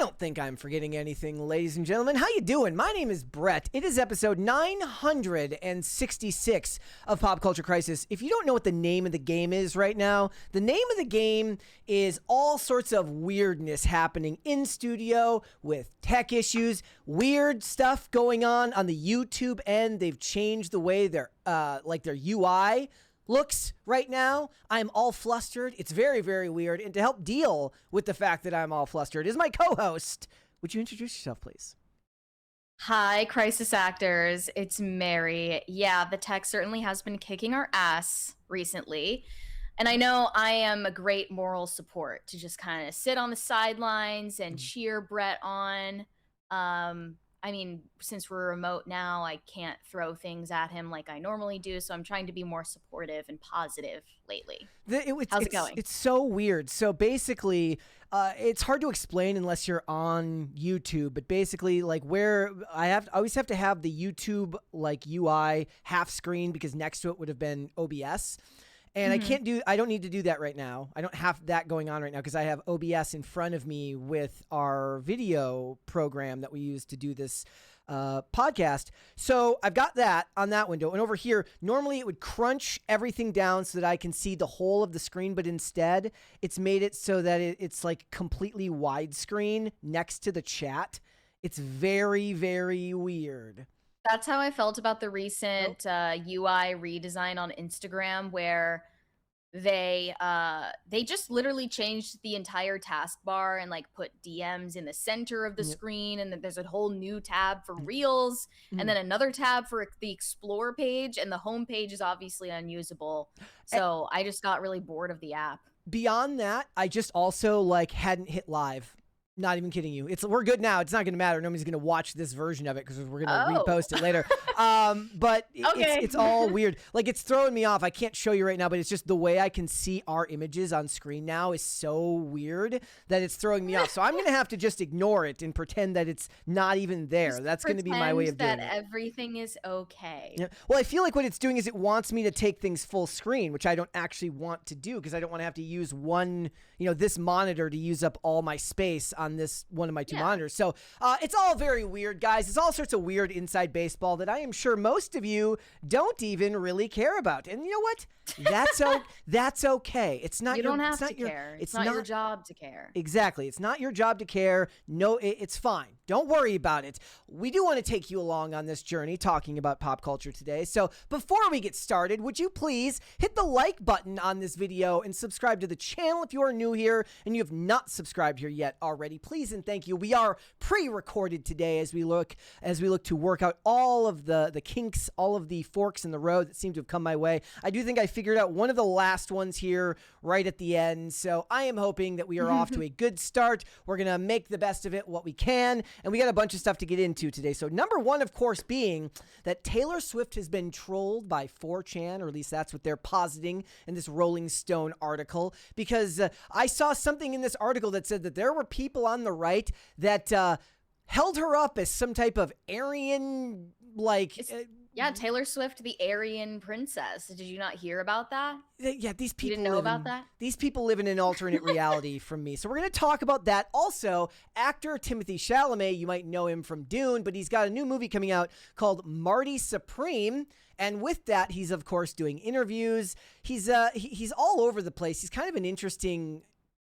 don't think I'm forgetting anything, ladies and gentlemen. How you doing? My name is Brett. It is episode 966 of Pop Culture Crisis. If you don't know what the name of the game is right now, the name of the game is all sorts of weirdness happening in studio with tech issues, weird stuff going on the YouTube end. They've changed the way their UI looks right now. I'm all flustered. It's very, very weird. And to help deal with the fact that I'm all flustered is my co-host. Would you introduce yourself, please? Hi, crisis actors. It's Mary. Yeah, the tech certainly has been kicking our ass recently. And I know I am a great moral support to just kind of sit on the sidelines and cheer Brett on. I mean, since we're remote now, I can't throw things at him like I normally do, so I'm trying to be more supportive and positive lately. How's it going? It's so weird. So basically, it's hard to explain unless you're on YouTube, but basically, like, where I always have to have the YouTube like UI half screen because next to it would have been OBS. And I don't need to do that right now. I don't have that going on right now because I have OBS in front of me with our video program that we use to do this podcast. So I've got that on that window. And over here, normally it would crunch everything down so that I can see the whole of the screen. But instead, it's made it so that it's like completely widescreen next to the chat. It's very, very weird. That's how I felt about the recent UI redesign on Instagram, where they just literally changed the entire taskbar and like put DMs in the center of the screen, and then there's a whole new tab for Reels, and then another tab for the Explore page, and the home page is obviously unusable. So I just got really bored of the app. Beyond that, I just also hadn't hit live. Not even kidding you. We're good now. It's not going to matter. Nobody's going to watch this version of it because we're going to repost it later. But it's all weird. Like, it's throwing me off. I can't show you right now, but it's just the way I can see our images on screen now is so weird that it's throwing me off. So I'm going to have to just ignore it and pretend that it's not even there. Just That's going to be my way of doing it. That everything is okay. Yeah. Well, I feel like what it's doing is it wants me to take things full screen, which I don't actually want to do because I don't want to have to use this monitor to use up all my space on this one of my two monitors. So it's all very weird, guys. It's all sorts of weird inside baseball that I am sure most of you don't even really care about. And you know what? That's okay. It's not. You don't have to care. It's not your job to care. Exactly. It's not your job to care. No, it's fine. Don't worry about it. We do want to take you along on this journey talking about pop culture today. So before we get started, would you please hit the like button on this video and subscribe to the channel if you are new here and you have not subscribed here yet already. Please and thank you. We are pre-recorded today as we look to work out all of the kinks, all of the forks in the road that seem to have come my way. I do think I figured out one of the last ones here right at the end. So I am hoping that we are off to a good start. We're going to make the best of it what we can. And we got a bunch of stuff to get into today. So number one, of course, being that Taylor Swift has been trolled by 4chan, or at least that's what they're positing in this Rolling Stone article, because I saw something in this article that said that there were people on the right that held her up as some type of Aryan, Taylor Swift, the Aryan princess. Did you not hear about that? Yeah, these people you didn't know about that? These people live in an alternate reality from me. So we're going to talk about that. Also, actor Timothee Chalamet, you might know him from Dune, but he's got a new movie coming out called Marty Supreme. And with that, he's, of course, doing interviews. He's all over the place. He's kind of an interesting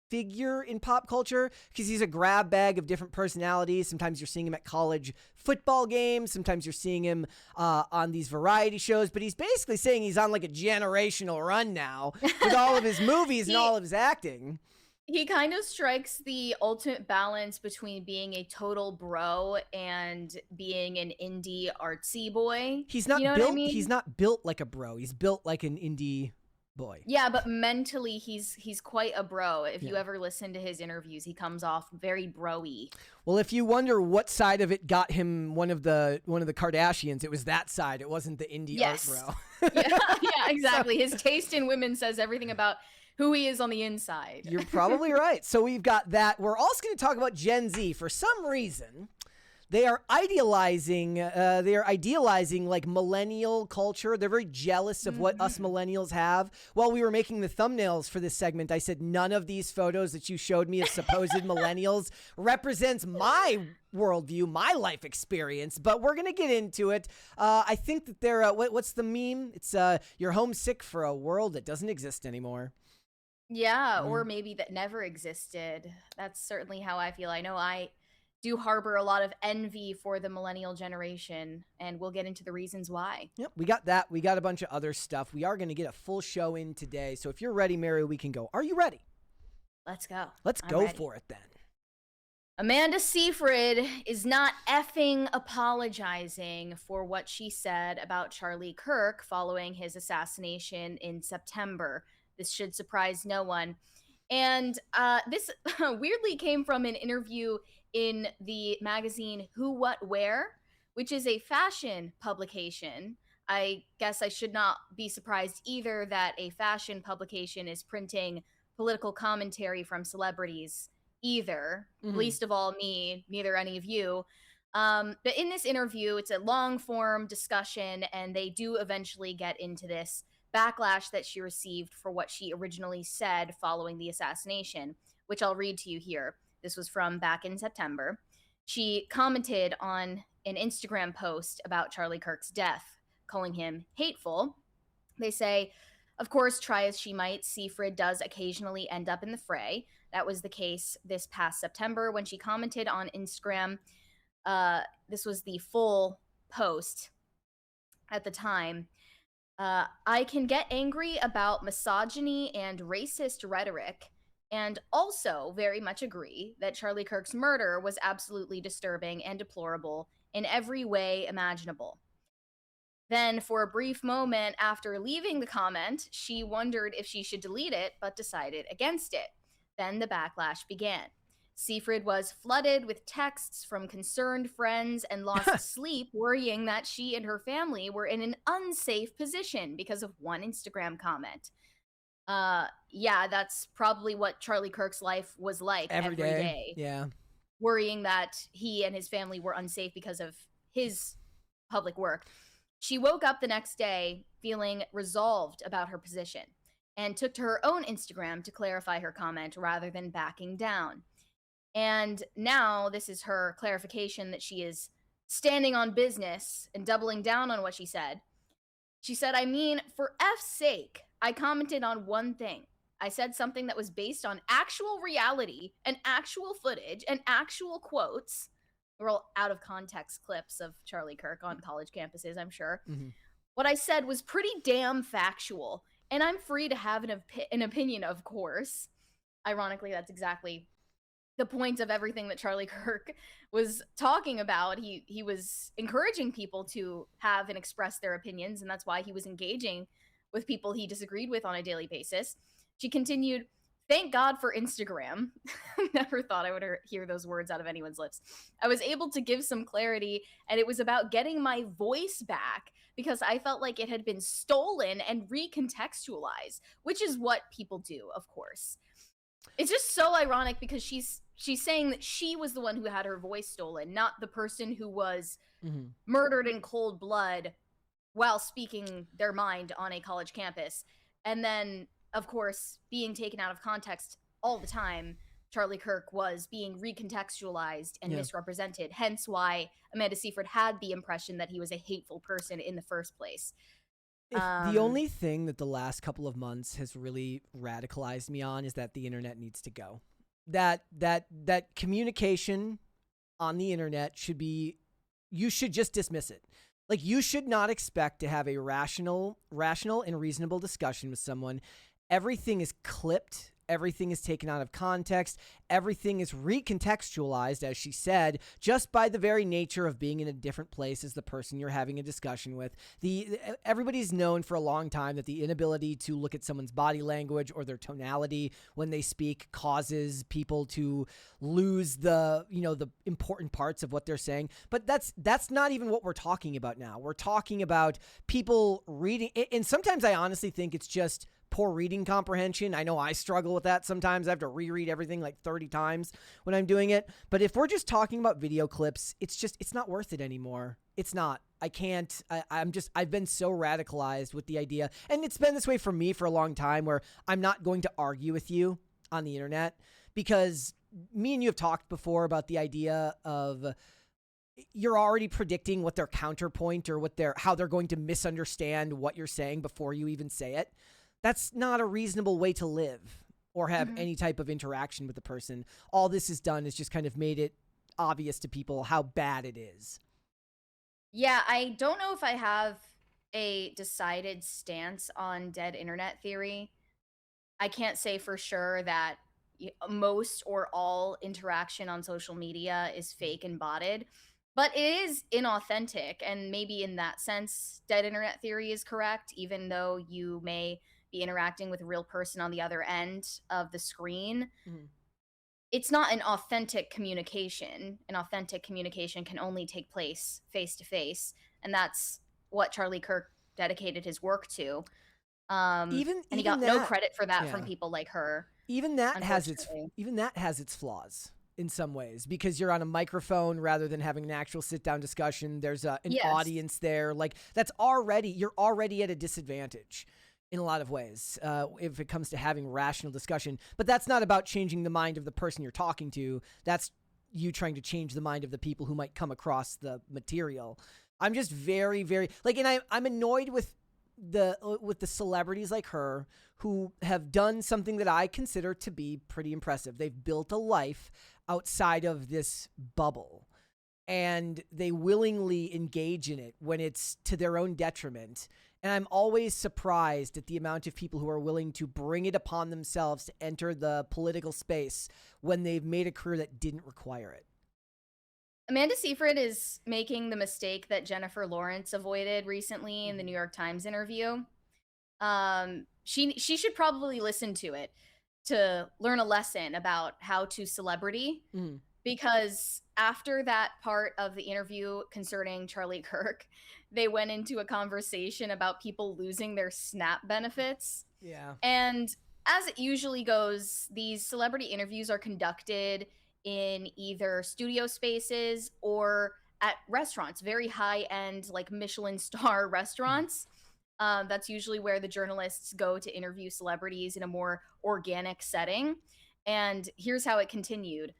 figure in pop culture because he's a grab bag of different personalities. Sometimes you're seeing him at college football games. Sometimes you're seeing him on these variety shows. But he's basically saying he's on like a generational run now with all of his movies and all of his acting. He kind of strikes the ultimate balance between being a total bro and being an indie artsy boy. He's not built. He's not built like a bro. He's built like an indie boy. Yeah, but mentally he's quite a bro. If you ever listen to his interviews, he comes off very bro-y. Well, if you wonder what side of it got him one of the Kardashians, it was that side. It wasn't the indie art bro. yeah, exactly. His taste in women says everything about who he is on the inside. You're probably right. So we've got that. We're also going to talk about Gen Z. For some reason, they are idealizing like millennial culture. They're very jealous of what us millennials have. While we were making the thumbnails for this segment, I said none of these photos that you showed me of supposed millennials represents my worldview, my life experience, but we're gonna get into it. I think that they're what's the meme? It's you're homesick for a world that doesn't exist anymore. Yeah, or maybe that never existed. That's certainly how I feel. I know I do harbor a lot of envy for the millennial generation, and we'll get into the reasons why. Yep, we got that. We got a bunch of other stuff. We are going to get a full show in today. So if you're ready, Mary, we can go. Are you ready? Let's go. Let's go for it then. Amanda Seyfried is not effing apologizing for what she said about Charlie Kirk following his assassination in September. This should surprise no one. And this weirdly came from an interview in the magazine Who, What, Where, which is a fashion publication. I guess I should not be surprised either that a fashion publication is printing political commentary from celebrities either, least of all me, neither any of you. But in this interview, it's a long form discussion, and they do eventually get into this backlash that she received for what she originally said following the assassination, which I'll read to you here. This was from back in September. She commented on an Instagram post about Charlie Kirk's death, calling him hateful. They say, of course, try as she might, Seyfried does occasionally end up in the fray. That was the case this past September when she commented on Instagram. This was the full post at the time. I can get angry about misogyny and racist rhetoric, and also very much agree that Charlie Kirk's murder was absolutely disturbing and deplorable in every way imaginable. Then, for a brief moment after leaving the comment, she wondered if she should delete it, but decided against it. Then the backlash began. Seyfried was flooded with texts from concerned friends and lost sleep worrying that she and her family were in an unsafe position because of one Instagram comment. Yeah, that's probably what Charlie Kirk's life was like every day. Yeah. Worrying that he and his family were unsafe because of his public work. She woke up the next day feeling resolved about her position and took to her own Instagram to clarify her comment rather than backing down. And now this is her clarification that she is standing on business and doubling down on what she said. She said, I mean, for F's sake, I commented on one thing. I said something that was based on actual reality and actual footage and actual quotes. We're all out of context clips of Charlie Kirk on college campuses, I'm sure. What I said was pretty damn factual, and I'm free to have an opinion, of course. Ironically, that's exactly the point of everything that Charlie Kirk was talking about. He was encouraging people to have and express their opinions, and that's why he was engaging with people he disagreed with on a daily basis. She continued, thank God for Instagram. Never thought I would hear those words out of anyone's lips. I was able to give some clarity, and it was about getting my voice back because I felt like it had been stolen and recontextualized, which is what people do, of course. It's just so ironic because she's saying that she was the one who had her voice stolen, not the person who was murdered in cold blood while speaking their mind on a college campus. And then, of course, being taken out of context all the time, Charlie Kirk was being recontextualized and misrepresented, hence why Amanda Seyfried had the impression that he was a hateful person in the first place. The only thing that the last couple of months has really radicalized me on is that the internet needs to go. That communication on the internet should be, you should just dismiss it. Like, you should not expect to have a rational and reasonable discussion with someone. Everything is clipped. Everything is taken out of context. Everything is recontextualized, as she said, just by the very nature of being in a different place as the person you're having a discussion with. Everybody's known for a long time that the inability to look at someone's body language or their tonality when they speak causes people to lose the important parts of what they're saying. But that's not even what we're talking about now. We're talking about people reading, and sometimes I honestly think it's just poor reading comprehension. I know I struggle with that sometimes. I have to reread everything like 30 times when I'm doing it. But if we're just talking about video clips, it's not worth it anymore. It's not. I can't. I've been so radicalized with the idea. And it's been this way for me for a long time, where I'm not going to argue with you on the internet, because me and you have talked before about the idea of you're already predicting what their counterpoint or how they're going to misunderstand what you're saying before you even say it. That's not a reasonable way to live or have any type of interaction with the person. All this has done is just kind of made it obvious to people how bad it is. Yeah, I don't know if I have a decided stance on dead internet theory. I can't say for sure that most or all interaction on social media is fake and botted, but it is inauthentic. And maybe in that sense, dead internet theory is correct, even though you may be interacting with a real person on the other end of the screen. It's not an authentic communication. An authentic communication can only take place face to face. And that's what Charlie Kirk dedicated his work to. And he got no credit for that from people like her. Even that has its flaws in some ways, because you're on a microphone rather than having an actual sit-down discussion. There's an audience there. Like, you're already at a disadvantage in a lot of ways if it comes to having rational discussion. But that's not about changing the mind of the person you're talking to. That's you trying to change the mind of the people who might come across the material. I'm just very, very and I'm annoyed with the celebrities like her who have done something that I consider to be pretty impressive. They've built a life outside of this bubble, and they willingly engage in it when it's to their own detriment. And I'm always surprised at the amount of people who are willing to bring it upon themselves to enter the political space when they've made a career that didn't require it. Amanda Seyfried is making the mistake that Jennifer Lawrence avoided recently in the New York Times interview. She should probably listen to it to learn a lesson about how to celebrity, because after that part of the interview concerning Charlie Kirk, they went into a conversation about people losing their SNAP benefits. Yeah. And as it usually goes, these celebrity interviews are conducted in either studio spaces or at restaurants, very high-end, like Michelin star restaurants. That's usually where the journalists go to interview celebrities in a more organic setting. And here's how it continued.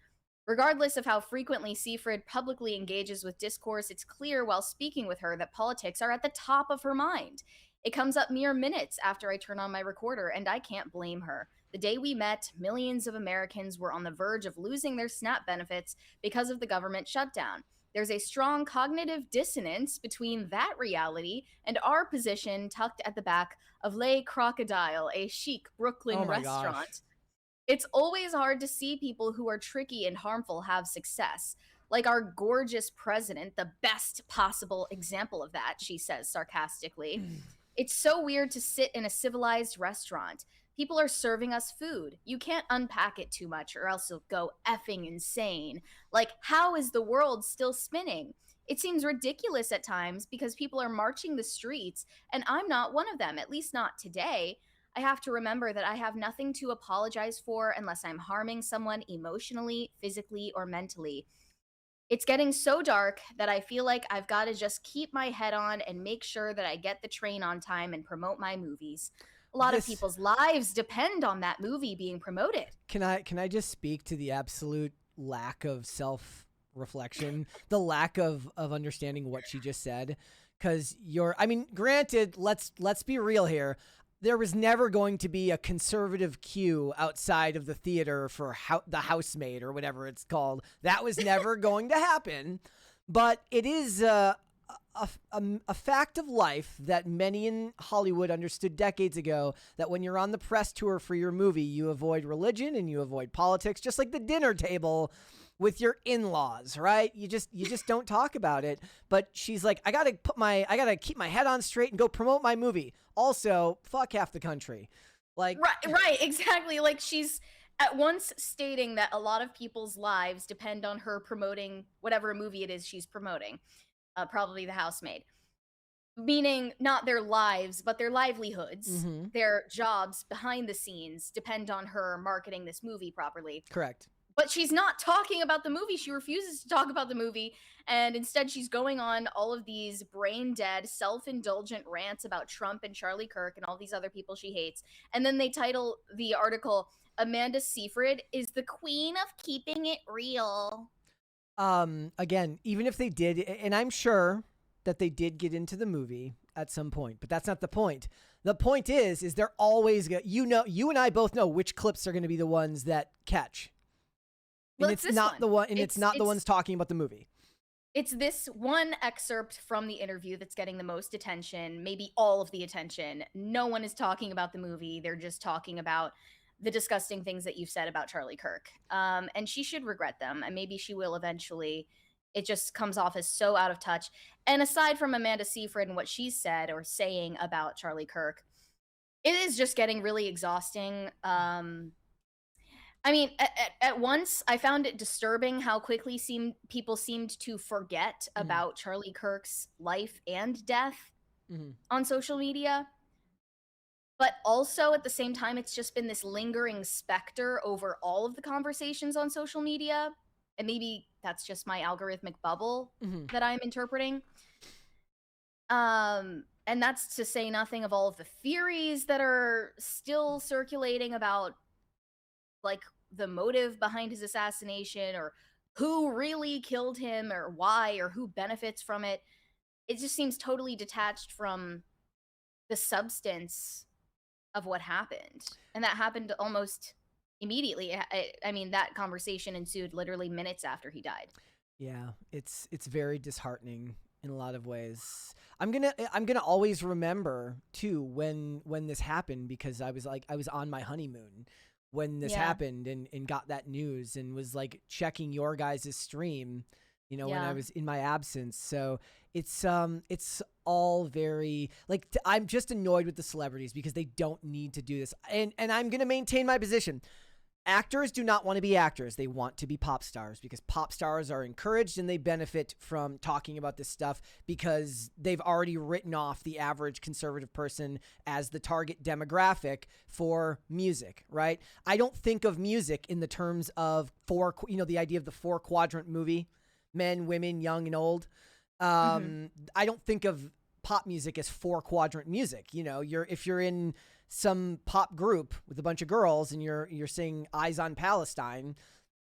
Regardless of how frequently Seyfried publicly engages with discourse, it's clear while speaking with her that politics are at the top of her mind. It comes up mere minutes after I turn on my recorder, and I can't blame her. The day we met, millions of Americans were on the verge of losing their SNAP benefits because of the government shutdown. There's a strong cognitive dissonance between that reality and our position tucked at the back of Le Crocodile, a chic Brooklyn restaurant. Gosh. It's always hard to see people who are tricky and harmful have success. Like our gorgeous president, the best possible example of that, she says sarcastically. It's so weird to sit in a civilized restaurant. People are serving us food. You can't unpack it too much or else you'll go effing insane. Like, how is the world still spinning? It seems ridiculous at times because people are marching the streets, and I'm not one of them, at least not today. I have to remember that I have nothing to apologize for unless I'm harming someone emotionally, physically, or mentally. It's getting so dark that I feel like I've got to just keep my head on and make sure that I get the train on time and promote my movies. A lot of people's lives depend on that movie being promoted. Can I just speak to the absolute lack of self-reflection, the lack of understanding what she just said? Because granted, let's be real here. There was never going to be a conservative queue outside of the theater for the housemaid or whatever it's called. That was never going to happen. But it is a fact of life that many in Hollywood understood decades ago, that when you're on the press tour for your movie, you avoid religion and you avoid politics, just like the dinner table with your in-laws, right? You just don't talk about it. But she's like, I gotta keep my head on straight and go promote my movie. Also, fuck half the country. Like, right, exactly. Like, she's at once stating that a lot of people's lives depend on her promoting whatever movie it is she's promoting. Probably The Housemaid. meaning not their lives, but their livelihoods, Mm-hmm. their jobs behind the scenes depend on her marketing this movie properly. Correct. But she's not talking about the movie. She refuses to talk about the movie. And instead, she's going on all of these brain dead, self indulgent rants about Trump and Charlie Kirk and all these other people she hates. And then they title the article, Amanda Seyfried is the queen of keeping it real. Again, even if they did, and I'm sure that they did get into the movie at some point, but that's not the point. The point is they're always you and I both know which clips are going to be the ones that catch. Well, And it's not the one, and it's not the it's- ones talking about the movie. It's this one excerpt from the interview that's getting the most attention, maybe all of the attention. No one is talking about the movie. They're just talking about the disgusting things that you've said about Charlie Kirk. And she should regret them, and maybe she will eventually. It just comes off as so out of touch. And aside from Amanda Seyfried and what she said or saying about Charlie Kirk, it is just getting really exhausting. I mean, at once, I found it disturbing how quickly people seemed to forget about Charlie Kirk's life and death on social media. But also, at the same time, it's just been this lingering specter over all of the conversations on social media. And maybe that's just my algorithmic bubble that I'm interpreting. And that's to say nothing of all of the theories that are still circulating about like the motive behind his assassination or who really killed him or why or who benefits from it. It just seems totally detached from the substance of what happened. And that happened almost immediately. I mean, that conversation ensued literally minutes after he died. Yeah, it's very disheartening in a lot of ways. I'm gonna always remember too when this happened, because I was on my honeymoon when this happened and got that news and was like checking your guys' stream, when I was in my absence. So it's all very like I'm just annoyed with the celebrities because they don't need to do this. And I'm going to maintain my position. Actors do not want to be actors. They want to be pop stars because pop stars are encouraged and they benefit from talking about this stuff because they've already written off the average conservative person as the target demographic for music, right? I don't think of music in the terms of the idea of the 4-quadrant movie, men, women, young and old. I don't think of pop music as 4-quadrant music. If you're in some pop group with a bunch of girls and you're singing Eyes on Palestine,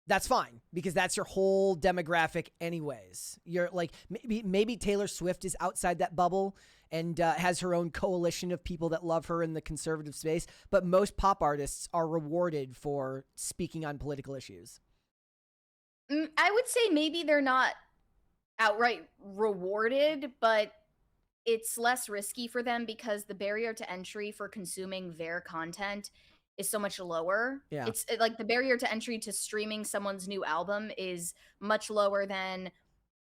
that's fine because that's your whole demographic anyways. You're like, maybe Taylor Swift is outside that bubble and has her own coalition of people that love her in the conservative space, but most pop artists are rewarded for speaking on political issues. I would say maybe they're not outright rewarded, but it's less risky for them because the barrier to entry for consuming their content is so much lower. Yeah. It's like the barrier to entry to streaming someone's new album is much lower than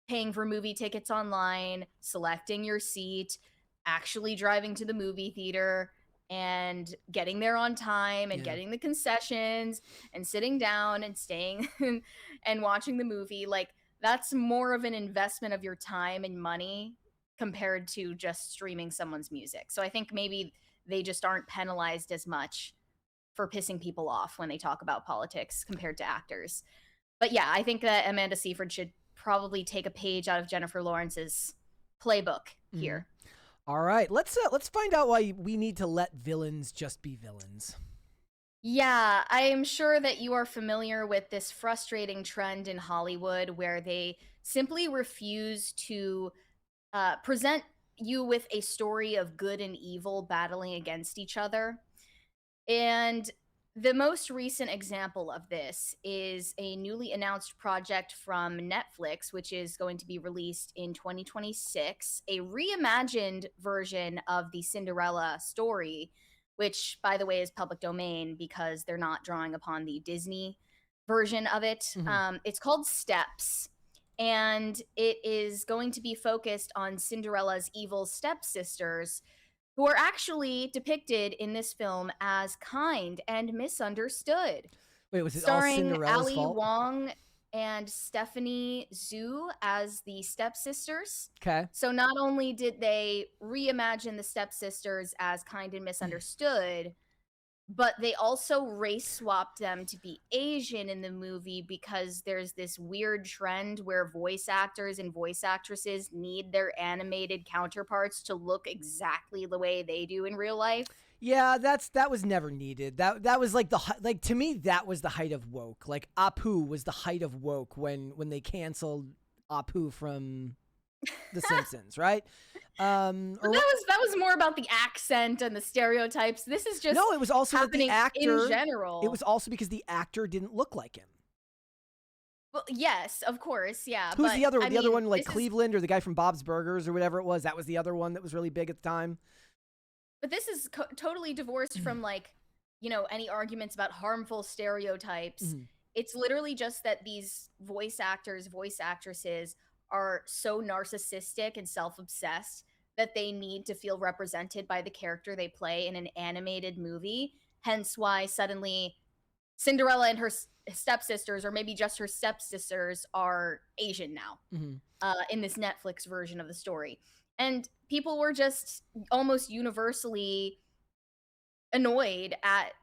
paying for movie tickets online, selecting your seat, actually driving to the movie theater and getting there on time and getting the concessions and sitting down and staying and watching the movie. Like that's more of an investment of your time and money compared to just streaming someone's music. So I think maybe they just aren't penalized as much for pissing people off when they talk about politics compared to actors. But yeah, I think that Amanda Seyfried should probably take a page out of Jennifer Lawrence's playbook here. All right, let's find out why we need to let villains just be villains. Yeah, I am sure that you are familiar with this frustrating trend in Hollywood where they simply refuse to present you with a story of good and evil battling against each other. And the most recent example of this is a newly announced project from Netflix, which is going to be released in 2026, a reimagined version of the Cinderella story, which, by the way, is public domain because they're not drawing upon the Disney version of it. It's called Steps. And it is going to be focused on Cinderella's evil stepsisters, who are actually depicted in this film as kind and misunderstood. Wait, was it starring all Cinderella's Ali fault? Wong? and Stephanie Zhu as the stepsisters. Okay. So not only did they reimagine the stepsisters as kind and misunderstood, but they also race swapped them to be Asian in the movie because there's this weird trend where voice actors and voice actresses need their animated counterparts to look exactly the way they do in real life. Yeah, that was never needed. That was like to me that was the height of woke. Like Apu was the height of woke when they canceled Apu from The Simpsons, right? That was more about the accent and the stereotypes. This is just no. It was also that the actor in general. It was also because the actor didn't look like him. Well, yes, of course, yeah. Who's the other? I the other mean, one, like this is- Cleveland or the guy from Bob's Burgers or whatever it was. That was the other one that was really big at the time. But this is totally divorced from like, any arguments about harmful stereotypes. Mm-hmm. It's literally just that these voice actors, voice actresses are so narcissistic and self-obsessed that they need to feel represented by the character they play in an animated movie. Hence why suddenly Cinderella and her stepsisters, or maybe just her stepsisters, are Asian now in this Netflix version of the story. And people were just almost universally annoyed at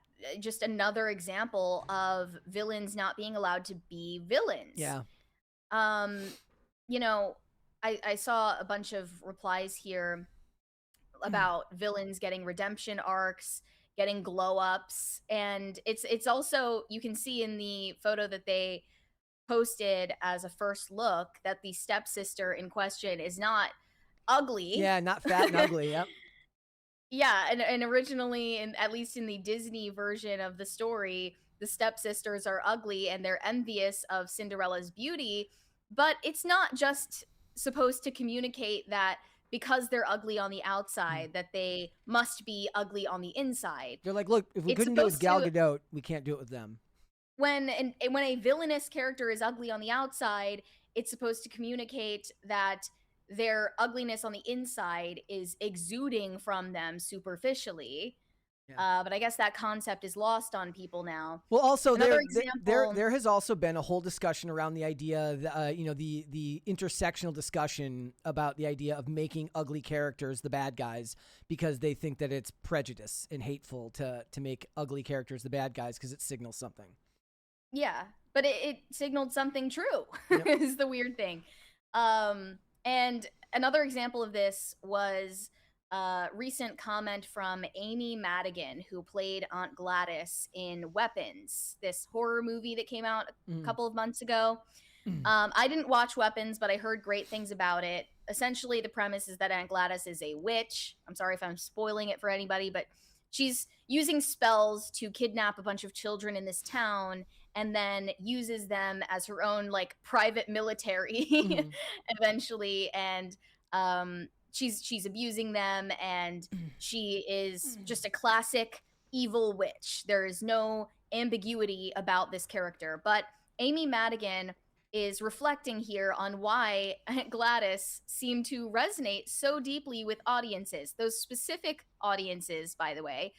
just another example of villains not being allowed to be villains. Yeah. I saw a bunch of replies here about villains getting redemption arcs, getting glow ups, and it's also, you can see in the photo that they posted as a first look that the stepsister in question is not ugly. Yeah, not fat and ugly. Yep. Yeah, and originally, at least in the Disney version of the story, the stepsisters are ugly and they're envious of Cinderella's beauty, but it's not just supposed to communicate that because they're ugly on the outside that they must be ugly on the inside. They're like, look, if we couldn't do it with Gal Gadot, we can't do it with them. When a villainous character is ugly on the outside, it's supposed to communicate that their ugliness on the inside is exuding from them superficially. Yeah. But I guess that concept is lost on people now. Well, also there has also been a whole discussion around the idea, the intersectional discussion about the idea of making ugly characters the bad guys because they think that it's prejudice and hateful to make ugly characters the bad guys because it signals something. Yeah, but it signaled something true. Yep. Is the weird thing. And another example of this was a recent comment from Amy Madigan, who played Aunt Gladys in Weapons, this horror movie that came out a couple of months ago. I didn't watch Weapons, but I heard great things about it. Essentially, the premise is that Aunt Gladys is a witch. I'm sorry if I'm spoiling it for anybody, but she's using spells to kidnap a bunch of children in this town and then uses them as her own like private military eventually. And she's abusing them, and she is just a classic evil witch. There is no ambiguity about this character. But Amy Madigan is reflecting here on why Aunt Gladys seemed to resonate so deeply with audiences. Those specific audiences, by the way,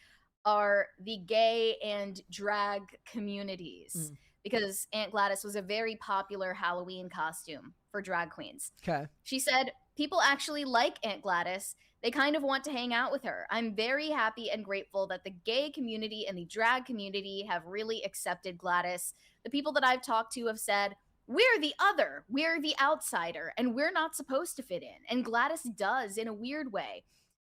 are the gay and drag communities, because Aunt Gladys was a very popular Halloween costume for drag queens. Okay. She said, people actually like Aunt Gladys. They kind of want to hang out with her. I'm very happy and grateful that the gay community and the drag community have really accepted Gladys. The people that I've talked to have said, we're the other, we're the outsider, and we're not supposed to fit in. And Gladys does in a weird way.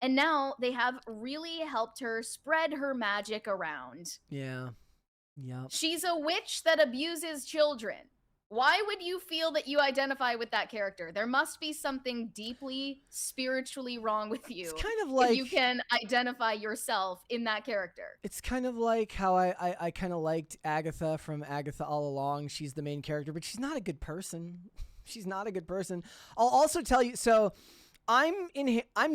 And now they have really helped her spread her magic around. Yeah. Yeah. She's a witch that abuses children. Why would you feel that you identify with that character? There must be something deeply spiritually wrong with you. It's kind of like if you can identify yourself in that character. It's kind of like how I kind of liked Agatha from Agatha All Along. She's the main character, but she's not a good person. She's not a good person. I'll also tell you, so I'm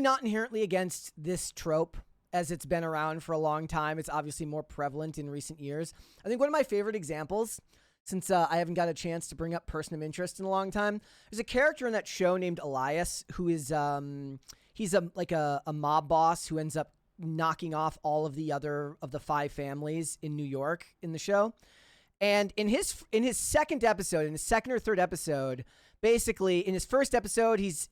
not inherently against this trope, as it's been around for a long time. It's obviously more prevalent in recent years. I think one of my favorite examples, since I haven't got a chance to bring up Person of Interest in a long time, there's a character in that show named Elias who is he's a mob boss who ends up knocking off all of the 5 families in New York in the show. And in his second episode, in his second or third episode, basically in his first episode, he's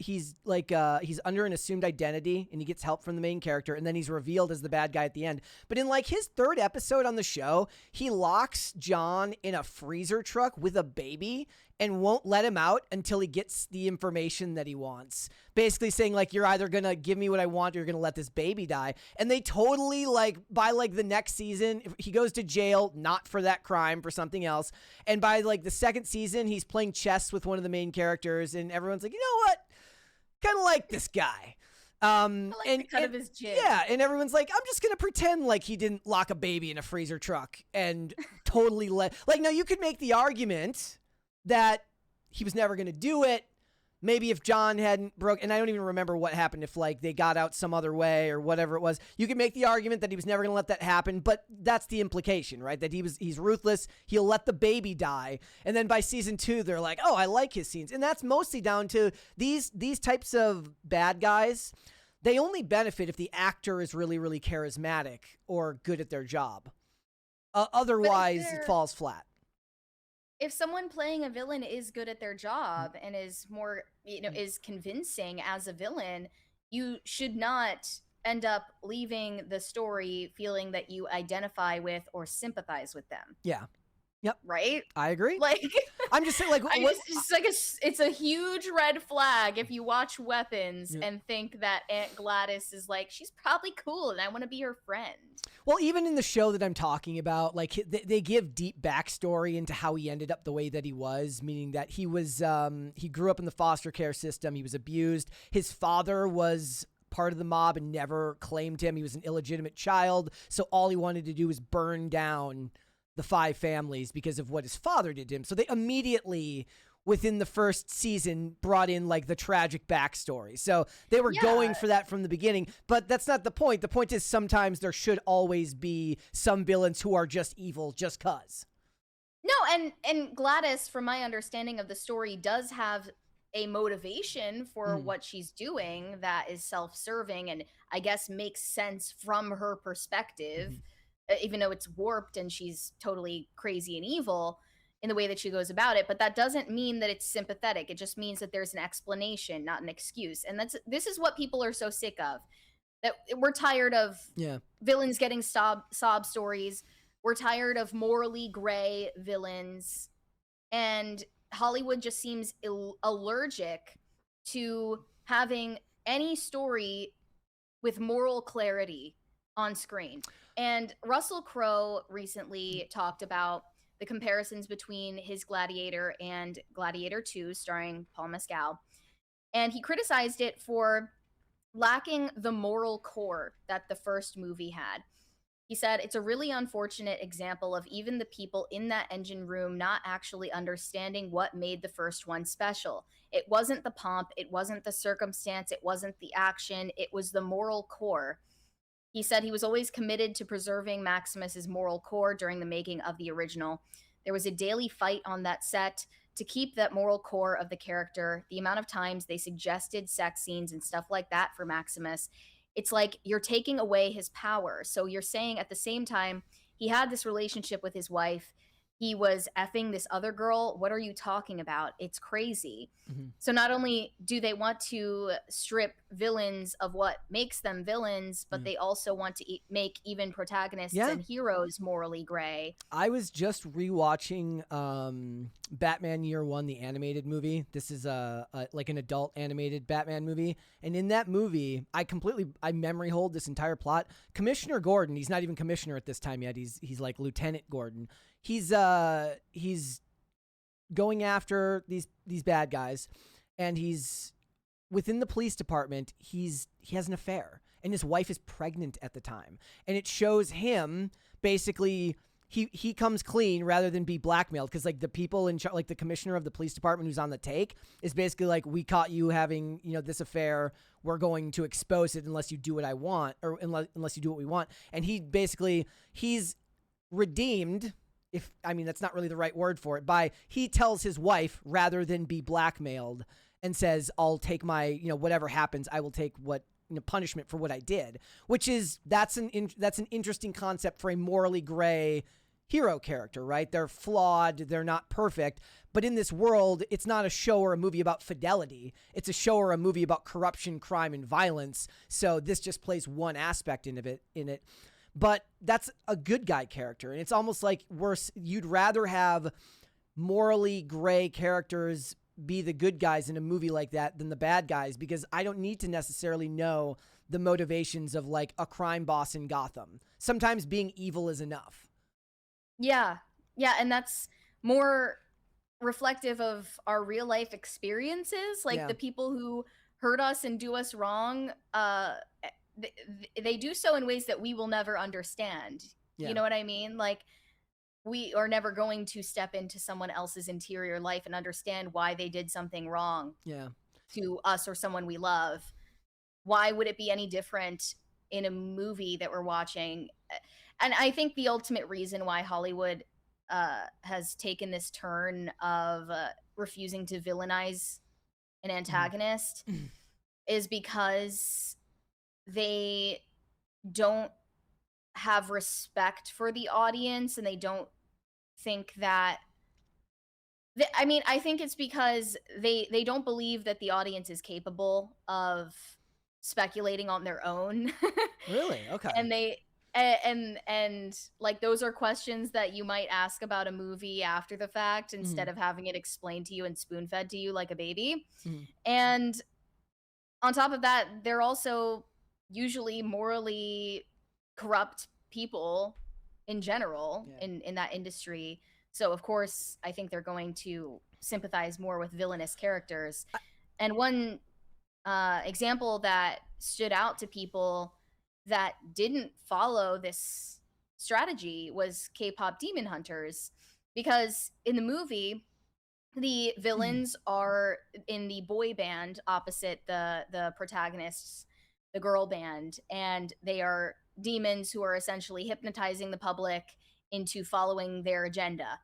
under an assumed identity and he gets help from the main character, and then he's revealed as the bad guy at the end. But in like his third episode on the show, he locks John in a freezer truck with a baby and won't let him out until he gets the information that he wants. Basically saying like, you're either going to give me what I want or you're going to let this baby die. And they totally like, by like the next season, he goes to jail, not for that crime, for something else. And by like the second season, he's playing chess with one of the main characters and everyone's like, you know what? Kind of like this guy. I like the cut of his jib. Yeah, and everyone's like, I'm just going to pretend like he didn't lock a baby in a freezer truck and totally no, you could make the argument that he was never going to do it. Maybe if John hadn't broke, and I don't even remember what happened, if like they got out some other way or whatever it was, you could make the argument that he was never going to let that happen. But that's the implication, right? That he's ruthless. He'll let the baby die. And then by season 2, they're like, oh, I like his scenes. And that's mostly down to these types of bad guys. They only benefit if the actor is really, really charismatic or good at their job. Otherwise, it falls flat. If someone playing a villain is good at their job and is more, is convincing as a villain, you should not end up leaving the story feeling that you identify with or sympathize with them. Yeah. Yep. Right? I agree. Like, I'm just saying, like, it's a huge red flag if you watch Weapons and think that Aunt Gladys is like, she's probably cool and I want to be her friend. Well, even in the show that I'm talking about, like they give deep backstory into how he ended up the way that he was, meaning that he was he grew up in the foster care system. He was abused. His father was part of the mob and never claimed him. He was an illegitimate child. So all he wanted to do was burn down the 5 families because of what his father did to him. So they immediately, within the first season, brought in like the tragic backstory. So they were going for that from the beginning, but that's not the point. The point is sometimes there should always be some villains who are just evil just cause. No, and Gladys, from my understanding of the story, does have a motivation for what she's doing that is self-serving and I guess makes sense from her perspective. Even though it's warped and she's totally crazy and evil in the way that she goes about it. But that doesn't mean that it's sympathetic. It just means that there's an explanation, not an excuse. And this is what people are so sick of. That we're tired of villains getting sob stories. We're tired of morally gray villains. And Hollywood just seems allergic to having any story with moral clarity on screen. And Russell Crowe recently talked about the comparisons between his Gladiator and Gladiator 2, starring Paul Mescal. And he criticized it for lacking the moral core that the first movie had. He said, it's a really unfortunate example of even the people in that engine room not actually understanding what made the first one special. It wasn't the pomp, it wasn't the circumstance, it wasn't the action, it was the moral core. He said he was always committed to preserving Maximus's moral core during the making of the original. There was a daily fight on that set to keep that moral core of the character. The amount of times they suggested sex scenes and stuff like that for Maximus, it's like you're taking away his power. So you're saying at the same time, he had this relationship with his wife. He was effing this other girl. What are you talking about? It's crazy. So not only do they want to strip villains of what makes them villains, but they also want to make even protagonists and heroes morally gray. I was just rewatching Batman Year One, the animated movie. This is like an adult animated Batman movie. And in that movie, I memory hold this entire plot. Commissioner Gordon, he's not even commissioner at this time yet. He's like Lieutenant Gordon. He's going after these bad guys, and he's within the police department. He has an affair, and his wife is pregnant at the time, and it shows him basically he comes clean rather than be blackmailed, because like the people in charge, like the commissioner of the police department who's on the take, is basically like, we caught you having this affair. We're going to expose it unless you do what I want, or unless you do what we want. And he's redeemed. That's not really the right word for it, he tells his wife rather than be blackmailed, and says, I'll take my, whatever happens, I will take what, punishment for what I did, which is, that's an interesting concept for a morally gray hero character, right? They're flawed, they're not perfect, but in this world, it's not a show or a movie about fidelity. It's a show or a movie about corruption, crime, and violence. So this just plays one aspect in it. But that's a good guy character, and it's almost like you'd rather have morally gray characters be the good guys in a movie like that than the bad guys, because I don't need to necessarily know the motivations of like a crime boss in Gotham. Sometimes being evil is enough. Yeah. Yeah. And that's more reflective of our real life experiences. Like the people who hurt us and do us wrong, they do so in ways that we will never understand. You know what I mean? Like, we are never going to step into someone else's interior life and understand why they did something wrong to us or someone we love. Why would it be any different in a movie that we're watching? And I think the ultimate reason why Hollywood has taken this turn of refusing to villainize an antagonist is because they don't have respect for the audience, and they don't think that I think it's because they don't believe that the audience is capable of speculating on their own. Really? Okay. And and like, those are questions that you might ask about a movie after the fact instead of having it explained to you and spoon-fed to you like a baby. And on top of that, they're also usually morally corrupt people in general in that industry. So of course, I think they're going to sympathize more with villainous characters. And one example that stood out to people that didn't follow this strategy was K-pop Demon Hunters, because in the movie, the villains are in the boy band opposite the protagonists, the girl band, and they are demons who are essentially hypnotizing the public into following their agenda.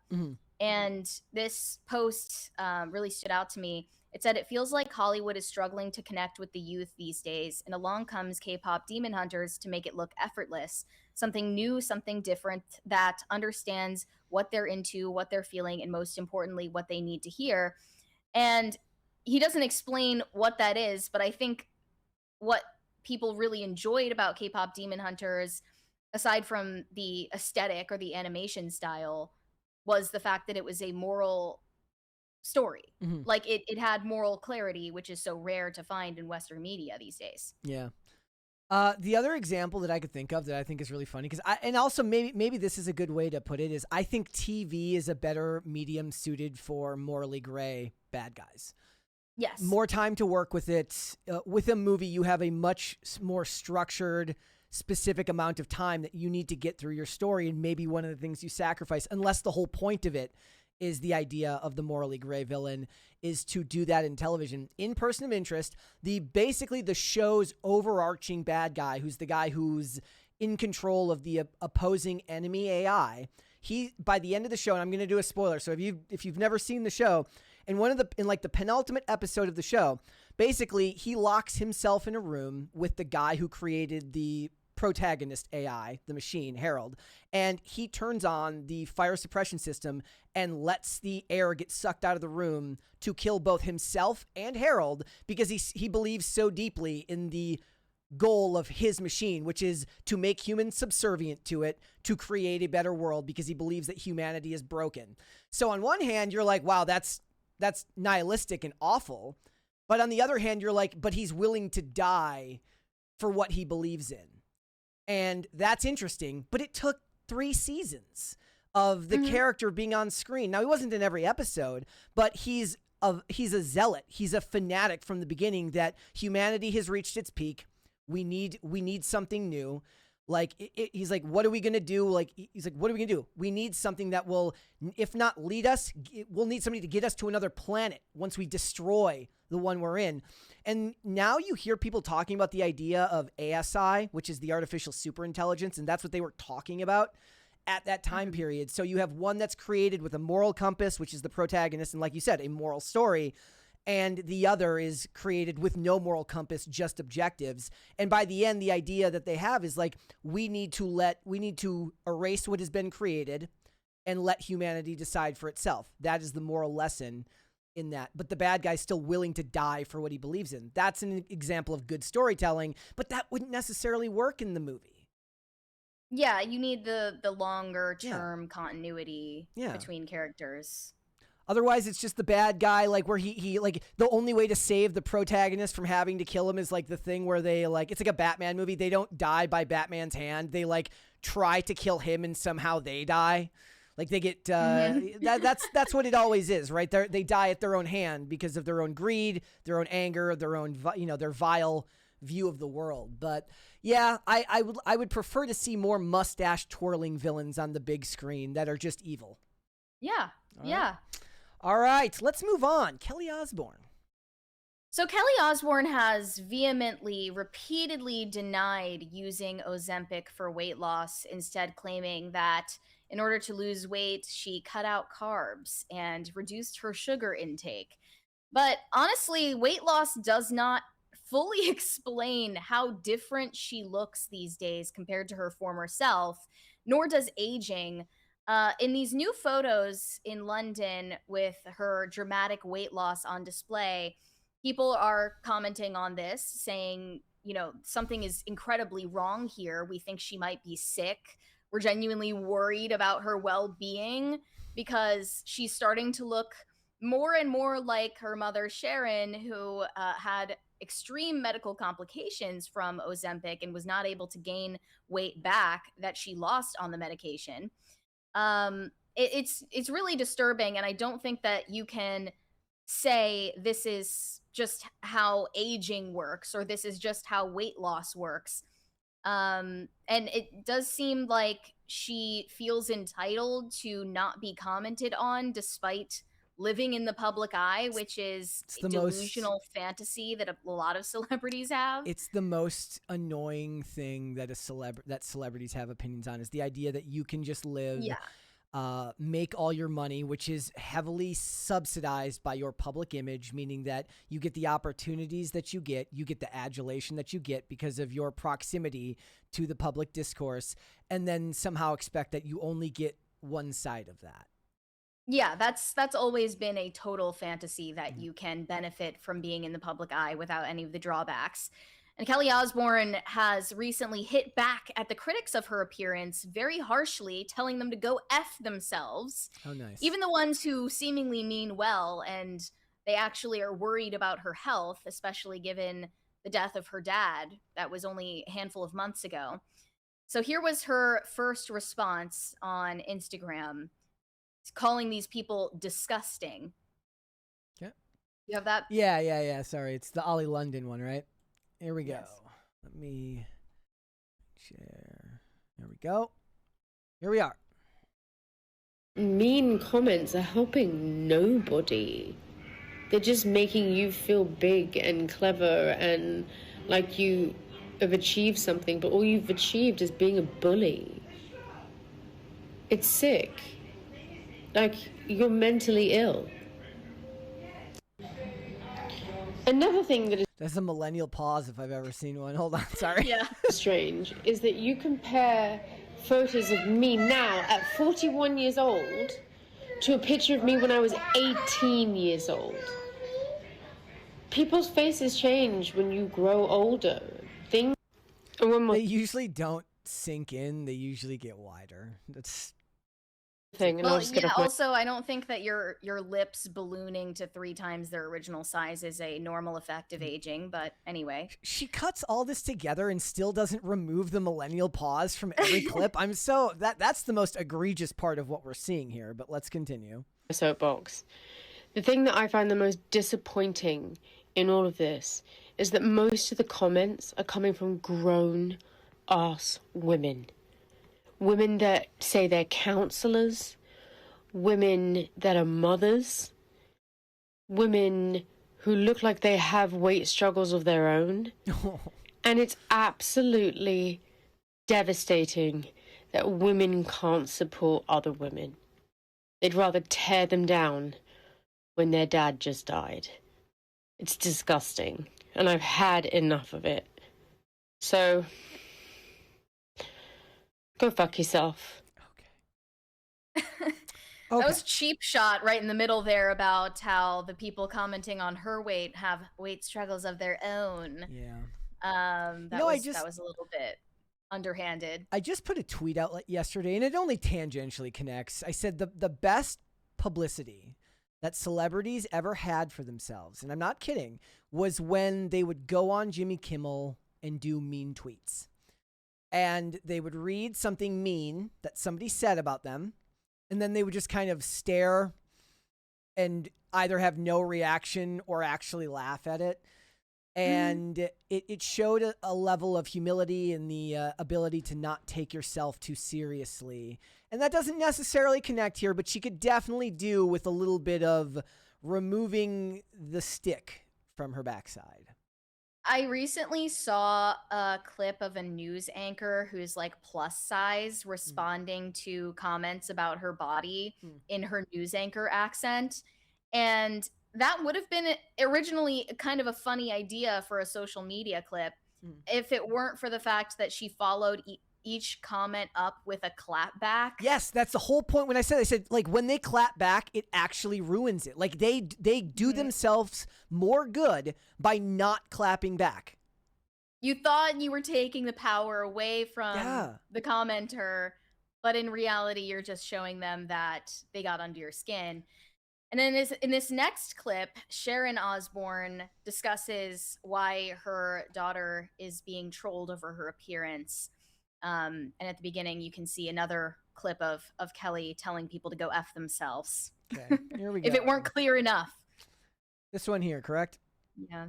And this post really stood out to me. It said, "It feels like Hollywood is struggling to connect with the youth these days, and along comes K-pop Demon Hunters to make it look effortless. Something new, something different that understands what they're into, what they're feeling, and most importantly, what they need to hear." And he doesn't explain what that is, but I think what people really enjoyed about K-pop Demon Hunters, aside from the aesthetic or the animation style, was the fact that it was a moral story. Like, it had moral clarity, which is so rare to find in Western media these days. Yeah. The other example that I could think of that I think is really funny, and also maybe this is a good way to put it, is I think TV is a better medium suited for morally gray bad guys. Yes. More time to work with it. With a movie, you have a much more structured, specific amount of time that you need to get through your story, and maybe one of the things you sacrifice, unless the whole point of it is the idea of the morally gray villain, is to do that in television. In Person of Interest, basically the show's overarching bad guy, who's the guy who's in control of the opposing enemy AI, he, by the end of the show, and I'm going to do a spoiler, so if you've never seen the show, in the penultimate episode of the show, basically he locks himself in a room with the guy who created the protagonist AI, the machine, Harold, and he turns on the fire suppression system and lets the air get sucked out of the room to kill both himself and Harold, because he believes so deeply in the goal of his machine, which is to make humans subservient to it, to create a better world, because he believes that humanity is broken. So on one hand, you're like, wow, that's nihilistic and awful. But on the other hand, you're like, but he's willing to die for what he believes in. And that's interesting, but it took 3 seasons of the character being on screen. Now, he wasn't in every episode, but he's a zealot. He's a fanatic from the beginning that humanity has reached its peak. We need something new. Like, he's like, what are we going to do? He's like, what are we going to do? We need something that will, if not lead us, we'll need somebody to get us to another planet once we destroy the one we're in. And now you hear people talking about the idea of ASI, which is the artificial superintelligence, and that's what they were talking about at that time period. So you have one that's created with a moral compass, which is the protagonist, and like you said, a moral story, and the other is created with no moral compass, just objectives. And by the end, the idea that they have is like, we need to erase what has been created, and let humanity decide for itself. That is the moral lesson in that. But the bad guy's still willing to die for what he believes in. That's an example of good storytelling, but that wouldn't necessarily work in the movie. Yeah, you need the longer term continuity between characters. Otherwise, it's just the bad guy, like where he like the only way to save the protagonist from having to kill him is like the thing where they like, it's like a Batman movie. They don't die by Batman's hand. They like try to kill him and somehow they die. Like they get that's what it always is, right? They die at their own hand because of their own greed, their own anger, their own their vile view of the world. But yeah, I would prefer to see more mustache twirling villains on the big screen that are just evil. Yeah. All right, let's move on. Kelly Osbourne. So Kelly Osbourne has vehemently, repeatedly denied using Ozempic for weight loss, instead claiming that in order to lose weight, she cut out carbs and reduced her sugar intake. But honestly, weight loss does not fully explain how different she looks these days compared to her former self, nor does aging. In these new photos in London with her dramatic weight loss on display, people are commenting on this, saying, something is incredibly wrong here. We think she might be sick. We're genuinely worried about her well-being because she's starting to look more and more like her mother, Sharon, who had extreme medical complications from Ozempic and was not able to gain weight back that she lost on the medication. It's really disturbing, and I don't think that you can say this is just how aging works or this is just how weight loss works. And it does seem like she feels entitled to not be commented on despite living in the public eye, which is a delusional fantasy that a lot of celebrities have. It's the most annoying thing that that celebrities have opinions on, is the idea that you can just live, make all your money, which is heavily subsidized by your public image, meaning that you get the opportunities that you get the adulation that you get because of your proximity to the public discourse, and then somehow expect that you only get one side of that. Yeah, that's always been a total fantasy that you can benefit from being in the public eye without any of the drawbacks. And Kelly Osbourne has recently hit back at the critics of her appearance very harshly, telling them to go F themselves. Oh, nice. Even the ones who seemingly mean well, and they actually are worried about her health, especially given the death of her dad that was only a handful of months ago. So here was her first response on Instagram, calling these people disgusting. Okay. You have that? Yeah. Sorry, it's the Ollie London one, right? Here we go. Yes. Let me share. There we go. Here we are. Mean comments are helping nobody. They're just making you feel big and clever and like you have achieved something, but all you've achieved is being a bully. It's sick. Like, you're mentally ill. Another thing that is That's a millennial pause if I've ever seen one. Hold on, sorry. Yeah. strange is that you compare photos of me now at 41 years old to a picture of me when I was 18 years old. People's faces change when you grow older. And one more They usually don't sink in. They usually get wider. That's thing, and Well, I'll just get also, I don't think that your lips ballooning to 3 times their original size is a normal effect of aging, but anyway. She cuts all this together and still doesn't remove the millennial pause from every clip. That's the most egregious part of what we're seeing here, but let's continue. Soapbox. The thing that I find the most disappointing in all of this is that most of the comments are coming from grown-ass women. Women that say they're counselors, women that are mothers, women who look like they have weight struggles of their own. And it's absolutely devastating that women can't support other women. They'd rather tear them down when their dad just died. It's disgusting, and I've had enough of it. So go fuck yourself. Okay. That was cheap shot right in the middle there about how the people commenting on her weight have weight struggles of their own. Yeah. That was a little bit underhanded. I just put a tweet out yesterday, and it only tangentially connects. I said the best publicity that celebrities ever had for themselves, and I'm not kidding, was when they would go on Jimmy Kimmel and do mean tweets. And they would read something mean that somebody said about them, and then they would just kind of stare and either have no reaction or actually laugh at it. And it showed a level of humility and the ability to not take yourself too seriously. And that doesn't necessarily connect here, but she could definitely do with a little bit of removing the stick from her backside. I recently saw a clip of a news anchor who's like plus size responding to comments about her body in her news anchor accent. And that would have been originally kind of a funny idea for a social media clip if it weren't for the fact that she followed each comment up with a clap back. Yes, that's the whole point. When I said, like, when they clap back, it actually ruins it. Like, they do themselves more good by not clapping back. You thought you were taking the power away from the commenter, but in reality, you're just showing them that they got under your skin. And then in this next clip, Sharon Osbourne discusses why her daughter is being trolled over her appearance. And at the beginning, you can see another clip of Kelly telling people to go F themselves. Okay, here we go. If it weren't clear enough. This one here, correct? Yeah.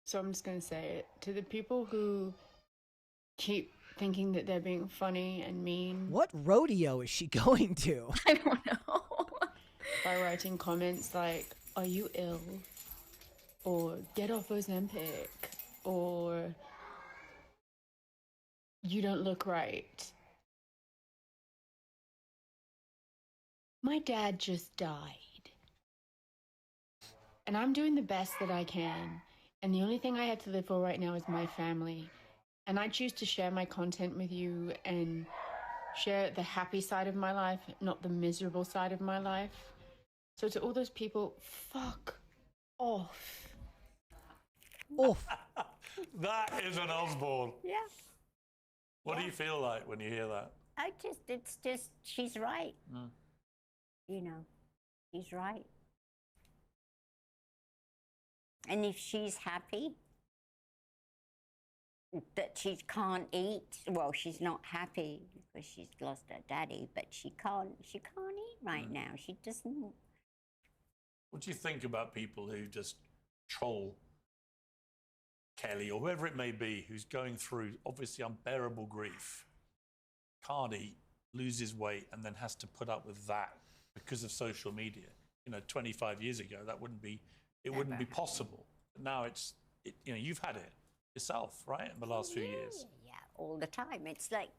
So I'm just going to say it. To the people who keep thinking that they're being funny and mean. What rodeo is she going to? I don't know. By writing comments like, are you ill? Or get off Ozempic? Or you don't look right. My dad just died. And I'm doing the best that I can. And the only thing I have to live for right now is my family. And I choose to share my content with you and share the happy side of my life, not the miserable side of my life. So to all those people, fuck off. Oof. That is an Osborne. Yeah. What do you feel like when you hear that? It's just, she's right. You know, she's right. And if she's happy that she can't eat, well, she's not happy because she's lost her daddy, but she can't eat right now. She doesn't. What do you think about people who just troll Kelly or whoever it may be, who's going through obviously unbearable grief, can't eat, loses weight, and then has to put up with that because of social media? 25 years ago, that wouldn't be possible. But now you've had it yourself, right, in the last few years. Yeah, all the time. It's like,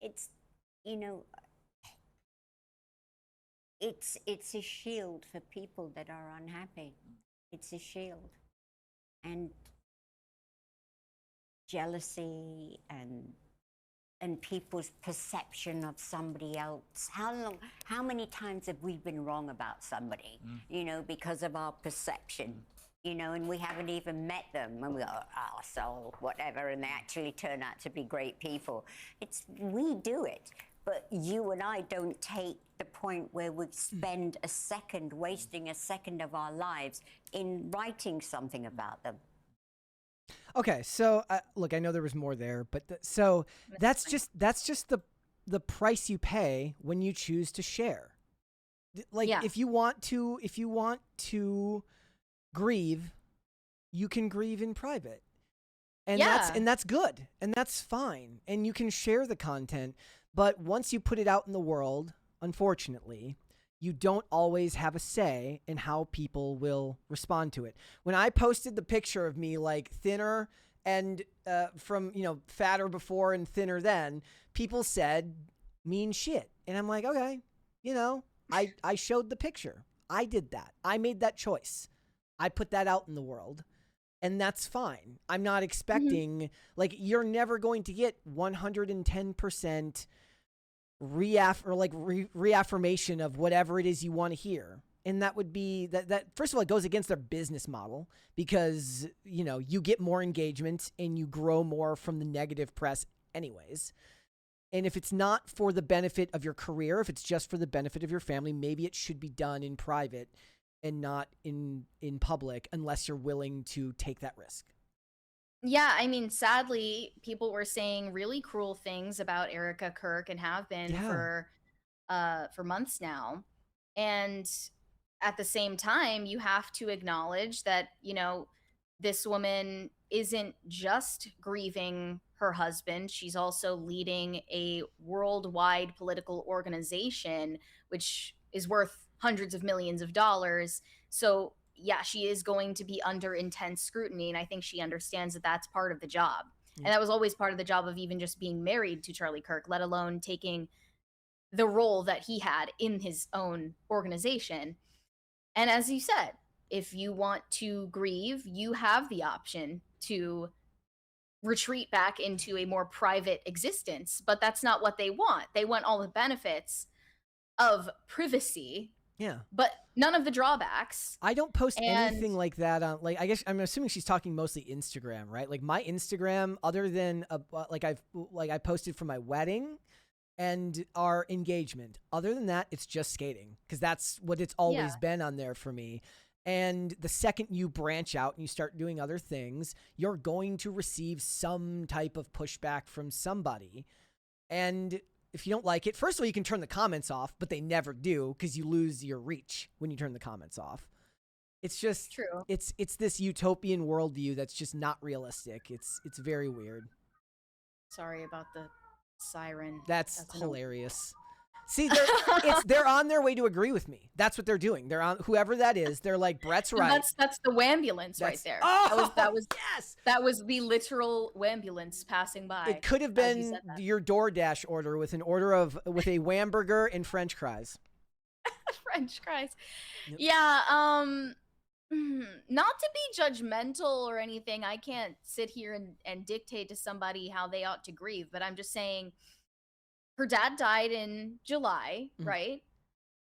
it's a shield for people that are unhappy. It's a shield. And jealousy and people's perception of somebody else. How many times have we been wrong about somebody, because of our perception, and we haven't even met them and we go, oh, so whatever, and they actually turn out to be great people. We do it, but you and I don't take the point where we spend wasting a second of our lives in writing something about them. Okay, so look, I know there was more there, but that's just the price you pay when you choose to share. If you want to grieve, you can grieve in private, and that's good, and that's fine, and you can share the content. But once you put it out in the world, unfortunately, you don't always have a say in how people will respond to it. When I posted the picture of me like thinner and from, fatter before and thinner then, people said mean shit. And I'm like, okay, I showed the picture. I did that. I made that choice. I put that out in the world. And that's fine. I'm not expecting, you're never going to get 110% reaffirmation of whatever it is you want to hear. And that would be that first of all, it goes against their business model because, you know, you get more engagement and you grow more from the negative press anyways. And if it's not for the benefit of your career, if it's just for the benefit of your family, maybe it should be done in private and not in public unless you're willing to take that risk. Yeah, I mean, sadly, people were saying really cruel things about Erica Kirk and have been Yeah. for months now. And at the same time, you have to acknowledge that, you know, this woman isn't just grieving her husband, she's also leading a worldwide political organization, which is worth hundreds of millions of dollars. So, yeah, she is going to be under intense scrutiny. And I think she understands that that's part of the job. And that was always part of the job of even just being married to Charlie Kirk, let alone taking the role that he had in his own organization. And as you said, if you want to grieve, you have the option to retreat back into a more private existence, but that's not what they want. They want all the benefits of privacy, Yeah. but none of the drawbacks. I don't post And- anything like that on, like, I guess I'm assuming she's talking mostly Instagram, right? Like my Instagram, other than I posted for my wedding and our engagement. Other than that, it's just skating because that's what it's always Yeah. been on there for me. And the second you branch out and you start doing other things, you're going to receive some type of pushback from somebody. And if you don't like it, first of all, you can turn the comments off, but they never do because you lose your reach when you turn the comments off. It's just True. It's this utopian worldview that's just not realistic. It's very weird. Sorry about the siren. That's annoying. hilarious. See, they're on their way to agree with me. That's what they're doing. They're on whoever that is. They're like, Brett's right. That's the wambulance right That's- there. Oh, yes. That was the literal wambulance passing by. It could have as you been said that. your DoorDash order with a Whamburger and French fries. French fries. Yep. Yeah, not to be judgmental or anything. I can't sit here and dictate to somebody how they ought to grieve, but I'm just saying her dad died in July, Mhm. right?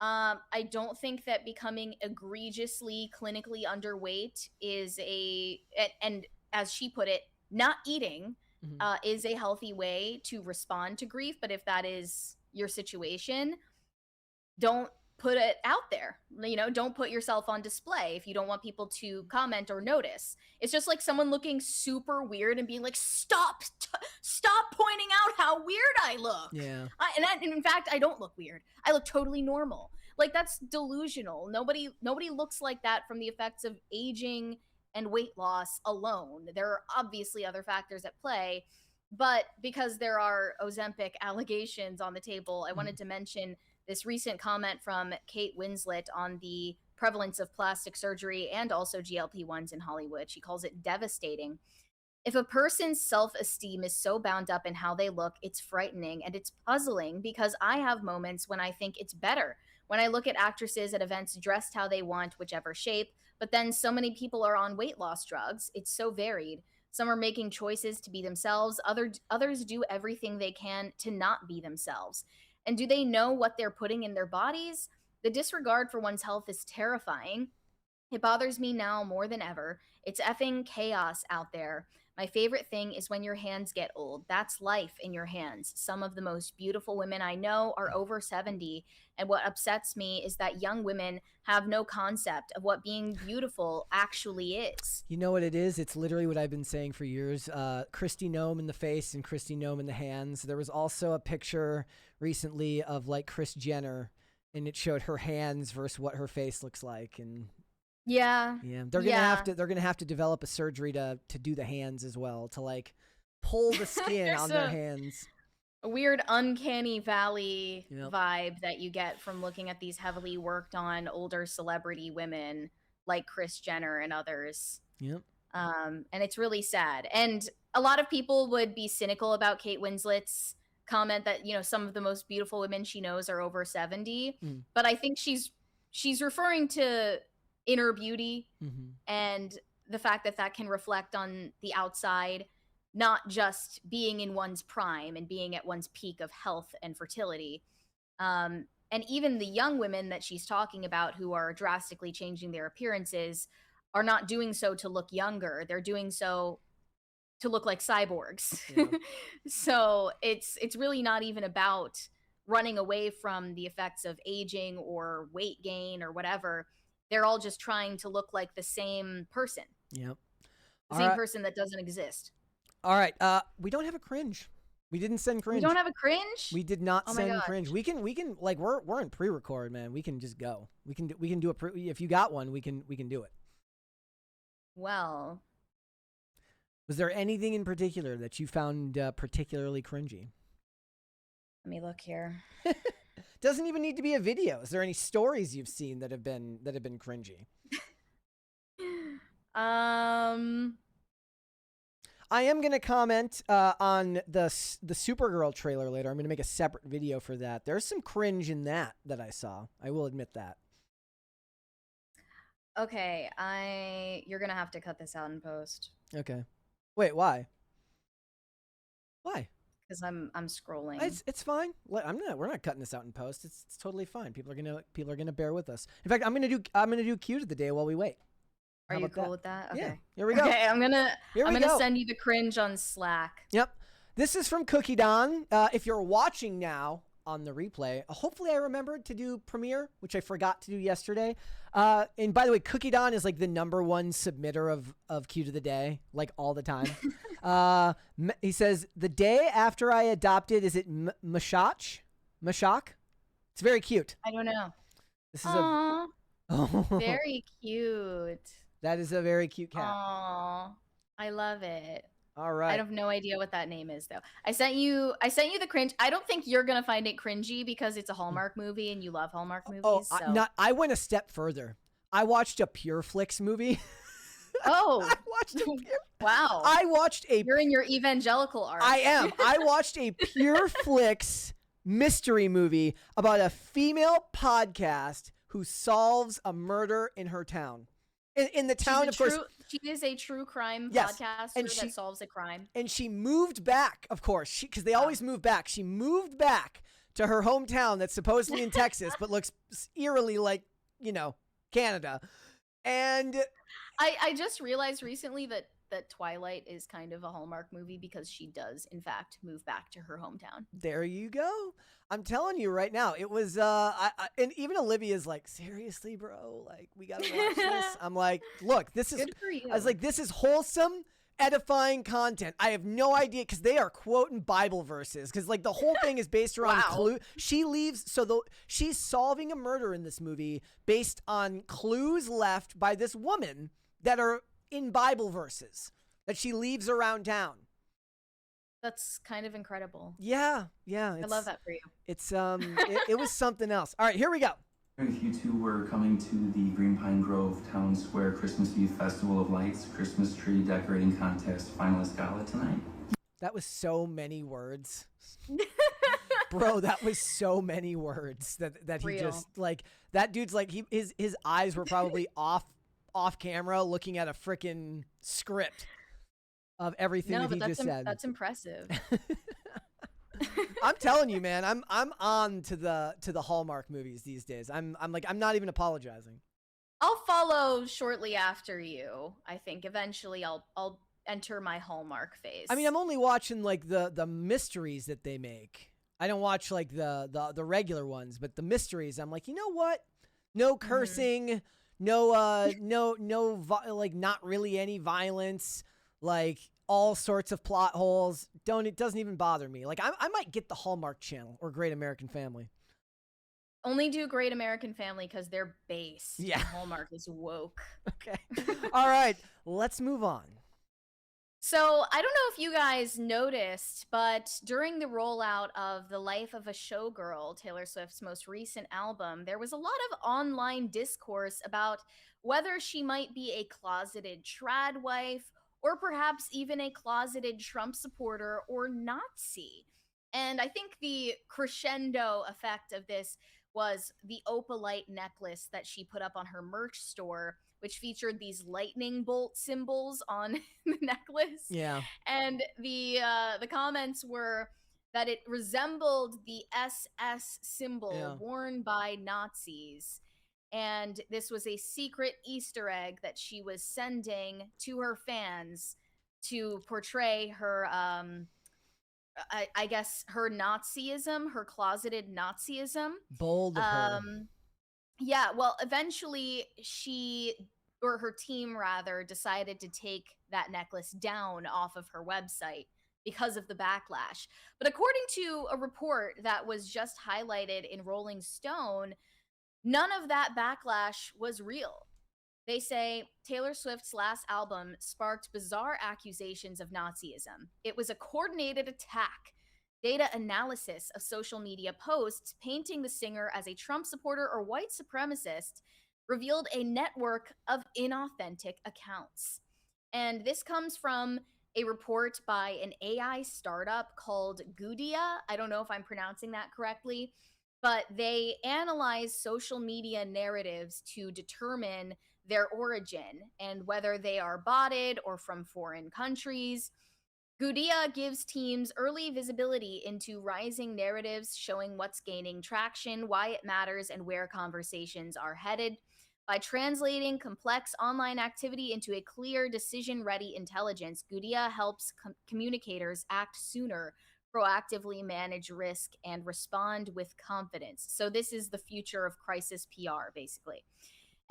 I don't think that becoming egregiously clinically underweight is and as she put it, not eating Mhm. is a healthy way to respond to grief. But if that is your situation, don't put it out there. You know, don't put yourself on display if you don't want people to comment or notice. It's just like someone looking super weird and being like, stop pointing out how weird I look. Yeah. And in fact, I don't look weird. I look totally normal. Like, that's delusional. Nobody looks like that from the effects of aging and weight loss alone. There are obviously other factors at play, but because there are Ozempic allegations on the table, I wanted to mention this recent comment from Kate Winslet on the prevalence of plastic surgery and also GLP-1s in Hollywood. She calls it devastating. If a person's self-esteem is so bound up in how they look, it's frightening and it's puzzling because I have moments when I think it's better. When I look at actresses at events dressed how they want, whichever shape, but then so many people are on weight loss drugs. It's so varied. Some are making choices to be themselves. Others do everything they can to not be themselves. And do they know what they're putting in their bodies? The disregard for one's health is terrifying. It bothers me now more than ever. It's effing chaos out there. My favorite thing is when your hands get old. That's life in your hands. Some of the most beautiful women I know are over 70. And what upsets me is that young women have no concept of what being beautiful actually is. You know what it is? It's literally what I've been saying for years. Kristi Noem in the face and Kristi Noem in the hands. There was also a picture recently of like Kris Jenner, and it showed her hands versus what her face looks like. And Yeah. they're gonna have to develop a surgery to do the hands as well, to like pull the skin There's on their hands. A weird uncanny valley Yep. vibe that you get from looking at these heavily worked on older celebrity women like Kris Jenner and others. Yep. And it's really sad. And a lot of people would be cynical about Kate Winslet's comment that, you know, some of the most beautiful women she knows are over 70. Mm. But I think she's referring to inner beauty Mm-hmm. and the fact that that can reflect on the outside. not just being in one's prime and being at one's peak of health and fertility. And even the young women that she's talking about who are drastically changing their appearances are not doing so to look younger. They're doing so to look like cyborgs. Yeah. So it's really not even about running away from the effects of aging or weight gain or whatever. They're all just trying to look like the same person. Yep. The same person that doesn't exist. All right. We don't have a cringe. We didn't send cringe. We don't have a cringe? We did not Oh my send gosh. cringe. We can like we're in pre-record, man. We can just go. We can do a if you got one, we can do it. Well, Was there anything in particular that you found particularly cringy? let me look here. Doesn't even need to be a video. Is there any stories you've seen that have been cringy? I am going to comment on the Supergirl trailer later. I'm going to make a separate video for that. There's some cringe in that I saw. I will admit that. Okay, you're gonna have to cut this out in post Okay. Wait, why? Why? because I'm scrolling. It's fine. We're not cutting this out in post. It's totally fine. People are gonna bear with us. In fact, I'm gonna do cute of the day while we wait. Are How you about cool that? with that? Yeah. Okay. Here we go. Okay, I'm gonna go. send you the cringe on Slack. Yep. This is from Cookie Don. If you're watching now on the replay, hopefully I remembered to do Premiere, which I forgot to do yesterday. And by the way, Cookie Don is like the #1 submitter of Cute of the Day, like all the time. He says, the day after I adopted, is it Mashak? It's very cute. I don't know. This is Aww, a very cute. that is a very cute cat. Aww, I love it. All right. I have no idea what that name is though. I sent you the cringe. I don't think you're gonna find it cringy because it's a Hallmark movie and you love Hallmark movies. Oh, so. I went a step further. I watched a Pure Flix movie. Oh, I watched a Pure. wow. I watched a. You're in your evangelical art. I am. I watched a Pure Flix mystery movie about a female podcast who solves a murder in her town. In the town, of course. She is a true crime Yes, podcaster and that solves a crime. And she moved back, of course, because they always move back. She moved back to her hometown that's supposedly in Texas, but looks eerily like, Canada. And I just realized recently that Twilight is kind of a Hallmark movie because she does, in fact, move back to her hometown. there you go. I'm telling you right now, it was, and even Olivia's like, seriously, bro, like, we gotta watch this. I'm like, look, this is, Good for you. I was like, this is wholesome, edifying content. I have no idea, because they are quoting Bible verses, because like the whole thing is based around Wow. clue. She leaves, she's solving a murder in this movie based on clues left by this woman that are in Bible verses that she leaves around town. That's kind of incredible. Yeah. I love that for you. It's it was something else. All right, here we go. If you two were coming to the Green Pine Grove Town Square Christmas Eve Festival of Lights Christmas Tree Decorating Contest finalist gala tonight. That was so many words. Bro, that was so many words that he Real. just like that dude's like his eyes were probably off camera looking at a freaking script of everything No, that he but just said. that's impressive. I'm telling you, man, I'm on to the Hallmark movies these days. I'm not even apologizing. I'll follow shortly after you. I think eventually I'll enter my Hallmark phase. I mean, I'm only watching like the mysteries that they make. I don't watch like the regular ones, but the mysteries, I'm like, you know what? No cursing, no like not really any violence, like all sorts of plot holes. It doesn't even bother me. Like I might get the Hallmark Channel or Great American Family. only do Great American Family because they're base. Yeah. And Hallmark is woke. Okay. All right, let's move on. So I don't know if you guys noticed, but during the rollout of The Life of a Showgirl, Taylor Swift's most recent album, there was a lot of online discourse about whether she might be a closeted trad wife or perhaps even a closeted Trump supporter or Nazi. And I think the crescendo effect of this was the opalite necklace that she put up on her merch store, which featured these lightning bolt symbols on the necklace. Yeah. And the comments were that it resembled the SS symbol worn by Nazis. And this was a secret Easter egg that she was sending to her fans to portray her, I guess, her Nazism, her closeted Nazism. Bold of her. Yeah, well, eventually she, or her team rather, decided to take that necklace down off of her website because of the backlash. But according to a report that was just highlighted in Rolling Stone, none of that backlash was real. They say Taylor Swift's last album sparked bizarre accusations of Nazism. It was a coordinated attack. Data analysis of social media posts painting the singer as a Trump supporter or white supremacist revealed a network of inauthentic accounts. And this comes from a report by an AI startup called Gudia. I don't know if I'm pronouncing that correctly, but they analyze social media narratives to determine their origin and whether they are botted or from foreign countries. Gudia gives teams early visibility into rising narratives, showing what's gaining traction, why it matters, and where conversations are headed. By translating complex online activity into a clear, decision-ready intelligence, Gudia helps communicators act sooner, proactively manage risk, and respond with confidence. So this is the future of crisis PR, basically.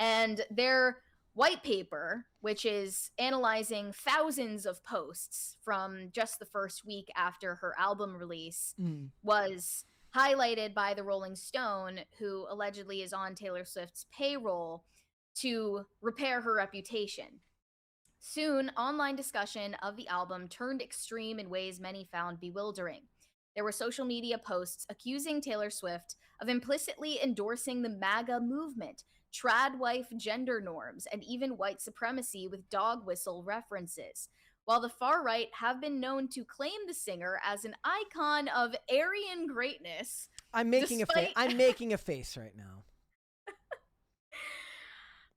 And their white paper, which is analyzing thousands of posts from just the first week after her album release, was highlighted by the Rolling Stone, who allegedly is on Taylor Swift's payroll to repair her reputation. Soon, online discussion of the album turned extreme in ways many found bewildering. There were social media posts accusing Taylor Swift of implicitly endorsing the MAGA movement, trad wife gender norms, and even white supremacy with dog whistle references. While the far right have been known to claim the singer as an icon of Aryan greatness, I'm making a face right now.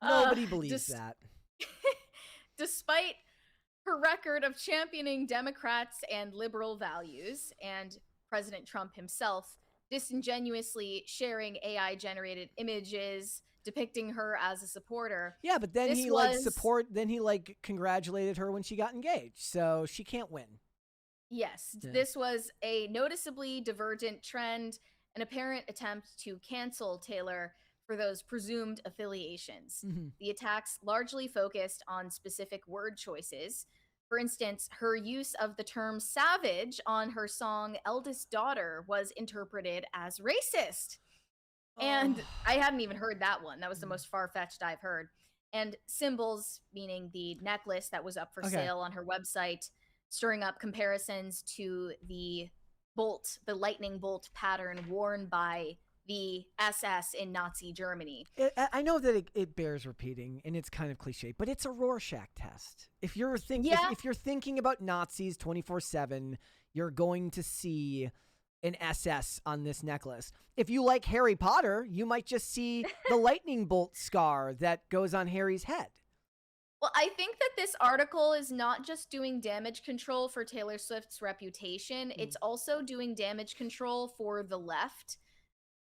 Nobody believes that. Despite her record of championing Democrats and liberal values, and President Trump himself disingenuously sharing AI-generated images depicting her as a supporter. Yeah, but then he congratulated her when she got engaged, so she can't win. Yes, This was a noticeably divergent trend, an apparent attempt to cancel Taylor for those presumed affiliations. The attacks largely focused on specific word choices. For instance, her use of the term savage on her song Eldest Daughter was interpreted as racist. And I hadn't even heard that one. That was the most far-fetched I've heard. And symbols, meaning the necklace that was up for sale on her website, stirring up comparisons to the lightning bolt pattern worn by the SS in Nazi Germany. I know that it bears repeating, and it's kind of cliche, but it's a Rorschach test. If you're thinking about Nazis 24/7, you're going to see an SS on this necklace. If you like Harry Potter, you might just see the lightning bolt scar that goes on Harry's head. Well, I think that this article is not just doing damage control for Taylor Swift's reputation, it's also doing damage control for the left,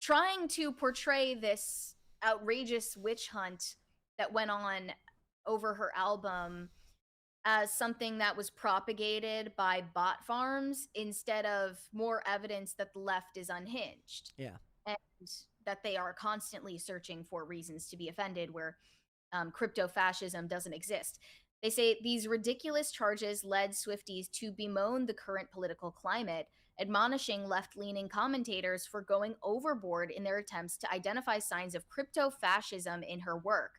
trying to portray this outrageous witch hunt that went on over her album as something that was propagated by bot farms in,stead of more evidence that the left is unhinged. Yeah. And that they are constantly searching for reasons to be offended where crypto-fascism doesn't exist. They say these ridiculous charges led Swifties to bemoan the current political climate, admonishing left-leaning commentators for going overboard in their attempts to identify signs of crypto-fascism in her work.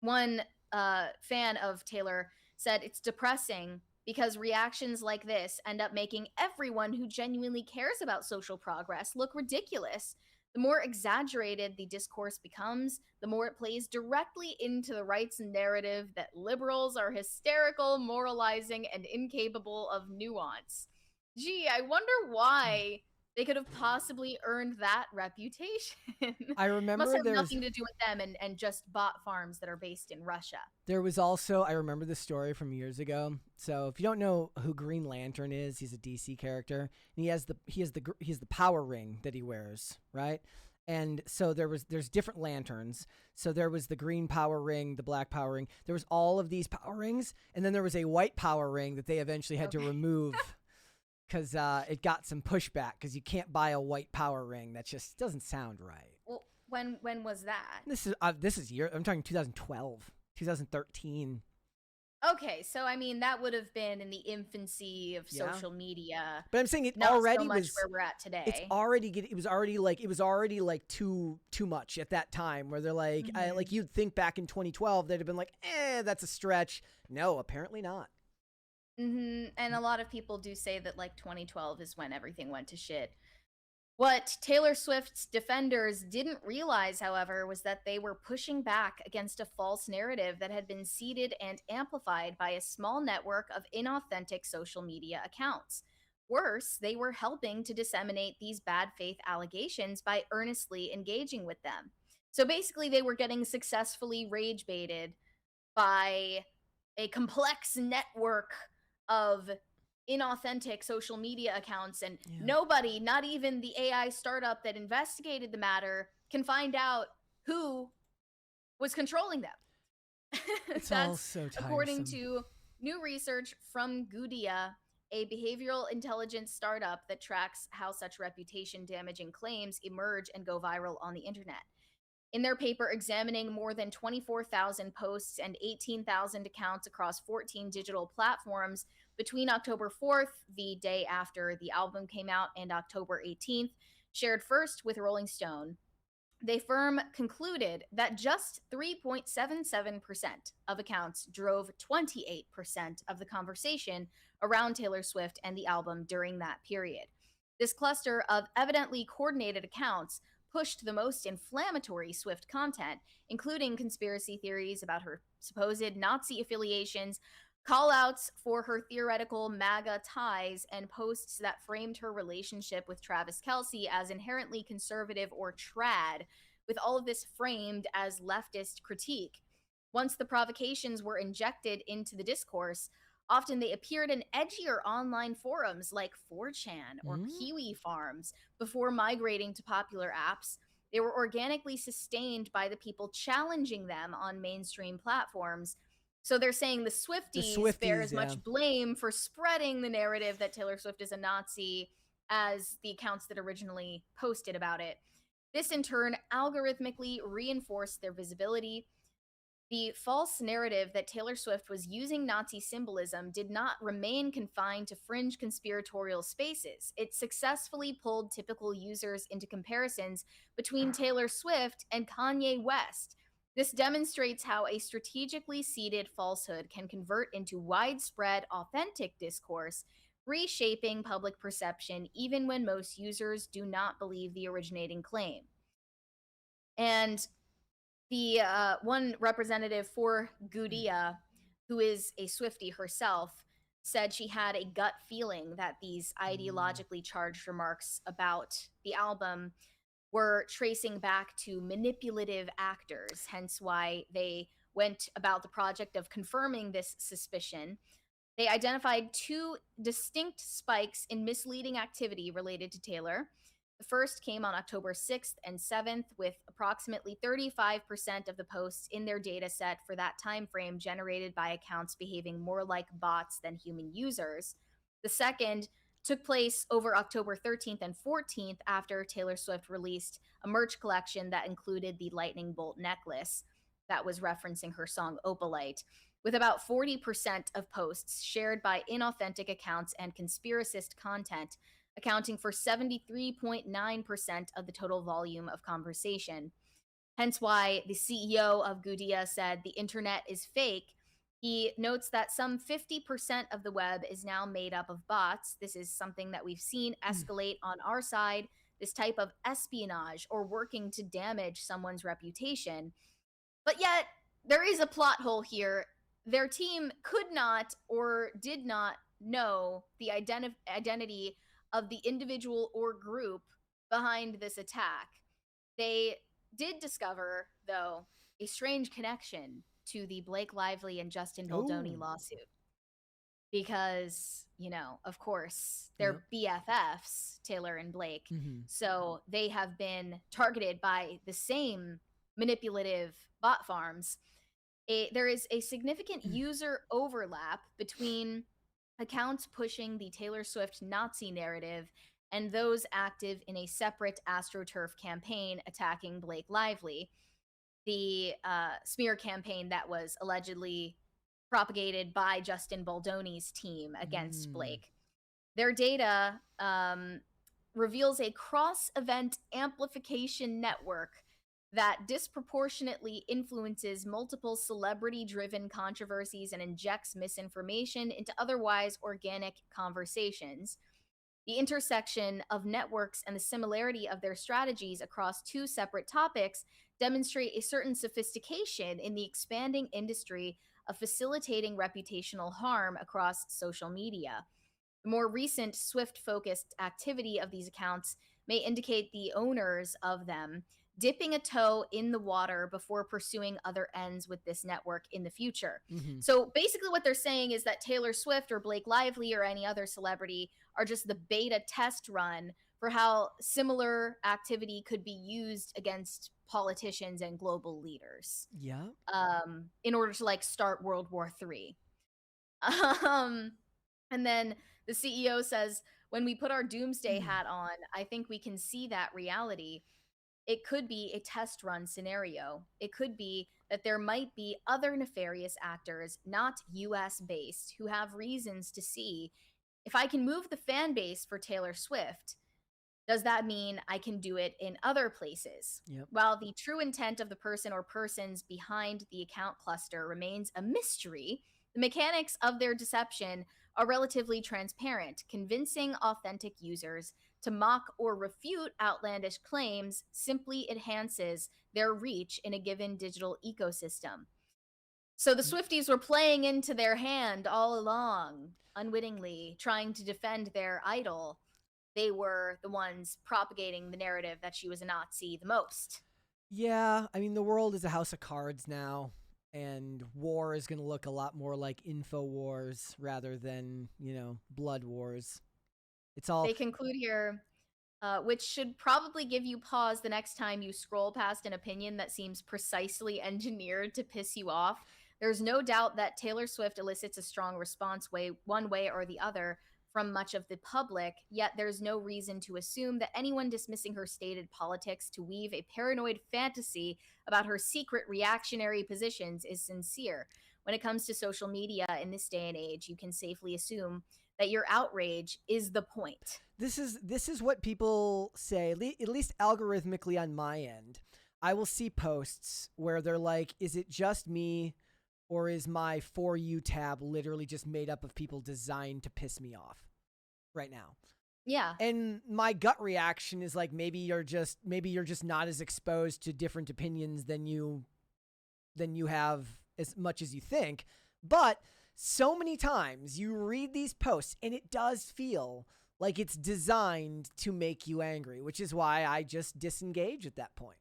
One fan of Taylor said it's depressing because reactions like this end up making everyone who genuinely cares about social progress look ridiculous. The more exaggerated the discourse becomes, the more it plays directly into the right's narrative that liberals are hysterical, moralizing, and incapable of nuance. Gee, I wonder why they could have possibly earned that reputation. I remember Must have there's nothing to do with them and just bot farms that are based in Russia. There was also, I remember the story from years ago. So if you don't know who Green Lantern is, he's a DC character, and he has the power ring that he wears, right? And so there's different lanterns. So there was the green power ring, the black power ring. There was all of these power rings, and then there was a white power ring that they eventually had to remove because it got some pushback because you can't buy a white power ring. That just doesn't sound right. Well, when was that? This is I'm talking 2012, 2013. Okay, so I mean that would have been in the infancy of social media. But I'm saying it not already so much was where we're at today. it was already like too much at that time where they're like like you'd think back in 2012 they'd have been like, that's a stretch. No, apparently not. And a lot of people do say that like 2012 is when everything went to shit. What Taylor Swift's defenders didn't realize, however, was that they were pushing back against a false narrative that had been seeded and amplified by a small network of inauthentic social media accounts. Worse, they were helping to disseminate these bad faith allegations by earnestly engaging with them. So basically, they were getting successfully rage baited by a complex network of inauthentic social media accounts, and nobody, not even the AI startup that investigated the matter, can find out who was controlling them. It's all so tiresome. According to new research from Gudia, a behavioral intelligence startup that tracks how such reputation damaging claims emerge and go viral on the internet. In their paper examining more than 24,000 posts and 18,000 accounts across 14 digital platforms between October 4th, the day after the album came out, and October 18th, shared first with Rolling Stone, the firm concluded that just 3.77% of accounts drove 28% of the conversation around Taylor Swift and the album during that period. This cluster of evidently coordinated accounts pushed the most inflammatory Swift content, including conspiracy theories about her supposed Nazi affiliations, call-outs for her theoretical MAGA ties, and posts that framed her relationship with Travis Kelce as inherently conservative or trad, with all of this framed as leftist critique. Once the provocations were injected into the discourse, often they appeared in edgier online forums like 4chan or Kiwi Farms before migrating to popular apps. They were organically sustained by the people challenging them on mainstream platforms. So they're saying the Swifties bear as much blame for spreading the narrative that Taylor Swift is a Nazi as the accounts that originally posted about it. This, in turn, algorithmically reinforced their visibility. The false narrative that Taylor Swift was using Nazi symbolism did not remain confined to fringe conspiratorial spaces. It successfully pulled typical users into comparisons between Taylor Swift and Kanye West. This demonstrates how a strategically seeded falsehood can convert into widespread, authentic discourse, reshaping public perception even when most users do not believe the originating claim. And the one representative for Gudia, who is a Swiftie herself, said she had a gut feeling that these ideologically charged remarks about the album were tracing back to manipulative actors, hence why they went about the project of confirming this suspicion. They identified two distinct spikes in misleading activity related to Taylor. The first came on October 6th and 7th, with approximately 35% of the posts in their data set for that time frame generated by accounts behaving more like bots than human users. The second took place over October 13th and 14th after Taylor Swift released a merch collection that included the lightning bolt necklace that was referencing her song Opalite, with about 40% of posts shared by inauthentic accounts and conspiracist content, accounting for 73.9% of the total volume of conversation. Hence why the CEO of Gudia said the internet is fake. He notes that some 50% of the web is now made up of bots. This is something that we've seen escalate on our side, this type of espionage or working to damage someone's reputation. But yet, there is a plot hole here. Their team could not or did not know the identity of the individual or group behind this attack. They did discover, though, a strange connection to the Blake Lively and Justin Baldoni lawsuit. Because, of course, they're BFFs, Taylor and Blake. So they have been targeted by the same manipulative bot farms. There is a significant user overlap between accounts pushing the Taylor Swift Nazi narrative and those active in a separate AstroTurf campaign attacking Blake Lively, the smear campaign that was allegedly propagated by Justin Baldoni's team against Blake. Their data reveals a cross-event amplification network that disproportionately influences multiple celebrity-driven controversies and injects misinformation into otherwise organic conversations. The intersection of networks and the similarity of their strategies across two separate topics demonstrate a certain sophistication in the expanding industry of facilitating reputational harm across social media. The more recent Swift-focused activity of these accounts may indicate the owners of them dipping a toe in the water before pursuing other ends with this network in the future. So basically what they're saying is that Taylor Swift or Blake Lively or any other celebrity are just the beta test run for how similar activity could be used against politicians and global leaders. In order to start World War III. And then the CEO says, when we put our doomsday hat on, I think we can see that reality. It could be a test run scenario. It could be that there might be other nefarious actors, not US based, who have reasons to see if I can move the fan base for Taylor Swift, does that mean I can do it in other places? While the true intent of the person or persons behind the account cluster remains a mystery, the mechanics of their deception are relatively transparent, convincing authentic users to mock or refute outlandish claims simply enhances their reach in a given digital ecosystem. So the Swifties were playing into their hand all along, unwittingly, trying to defend their idol. They were the ones propagating the narrative that she was a Nazi the most. Yeah, I mean, the world is a house of cards now, and war is going to look a lot more like InfoWars rather than, blood wars. It's all. They conclude here, which should probably give you pause the next time you scroll past an opinion that seems precisely engineered to piss you off. There's no doubt that Taylor Swift elicits a strong response one way or the other from much of the public, yet there's no reason to assume that anyone dismissing her stated politics to weave a paranoid fantasy about her secret reactionary positions is sincere. When it comes to social media in this day and age, you can safely assume that your outrage is the point. This is what people say, at least algorithmically on my end. I will see posts where they're like, is it just me, or is my For You tab literally just made up of people designed to piss me off right now? Yeah. And my gut reaction is like, maybe you're just not as exposed to different opinions than you have as much as you think. But so many times you read these posts and it does feel like it's designed to make you angry, which is why I just disengage at that point.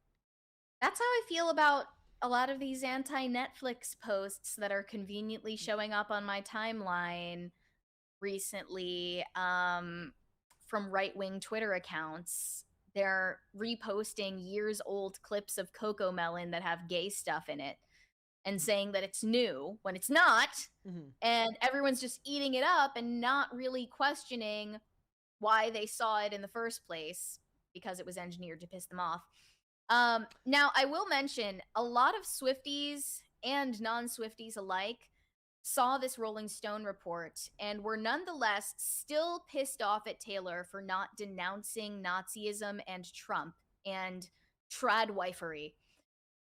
That's how I feel about a lot of these anti-Netflix posts that are conveniently showing up on my timeline recently from right-wing Twitter accounts. They're reposting years-old clips of Coco Melon that have gay stuff in it and saying that it's new when it's not. And everyone's just eating it up and not really questioning why they saw it in the first place because it was engineered to piss them off. Now, I will mention a lot of Swifties and non-Swifties alike saw this Rolling Stone report and were nonetheless still pissed off at Taylor for not denouncing Nazism and Trump and tradwifery,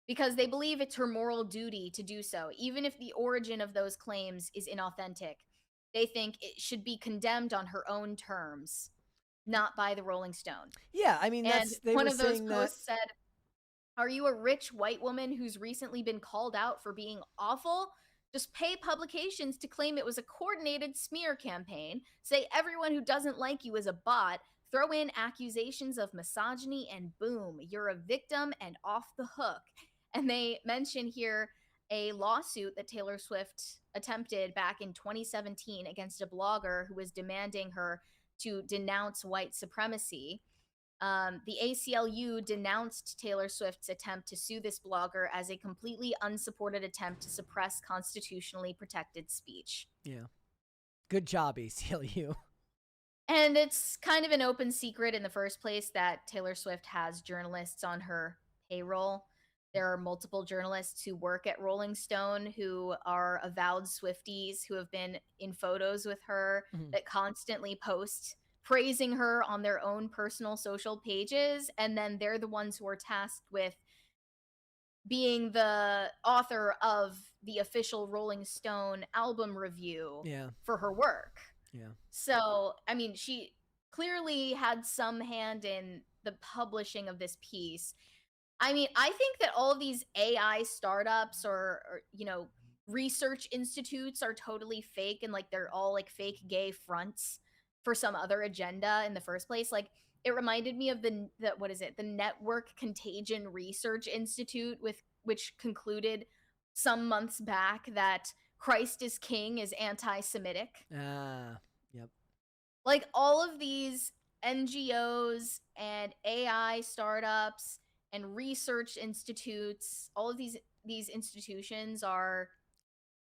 because they believe it's her moral duty to do so, even if the origin of those claims is inauthentic. They think it should be condemned on her own terms, not by the Rolling Stone. Yeah, I mean, one of those posts said, "Are you a rich white woman who's recently been called out for being awful? Just pay publications to claim it was a coordinated smear campaign, say everyone who doesn't like you is a bot, throw in accusations of misogyny, and boom, you're a victim and off the hook. And they mention here a lawsuit that Taylor Swift attempted back in 2017 against a blogger who was demanding her to denounce white supremacy. The ACLU denounced Taylor Swift's attempt to sue this blogger as a completely unsupported attempt to suppress constitutionally protected speech. Yeah. Good job, ACLU. And it's kind of an open secret in the first place that Taylor Swift has journalists on her payroll. There are multiple journalists who work at Rolling Stone who are avowed Swifties who have been in photos with her that constantly post praising her on their own personal social pages. And then they're the ones who are tasked with being the author of the official Rolling Stone album review for her work. Yeah. So, I mean, she clearly had some hand in the publishing of this piece. I mean, I think that all of these AI startups or you know, research institutes are totally fake, and like they're all like fake gay fronts for some other agenda in the first place. Like, it reminded me of the what is it? The Network Contagion Research Institute, which concluded some months back that Christ is King is anti-Semitic. Yep. Like, all of these NGOs and AI startups and research institutes, all of these institutions are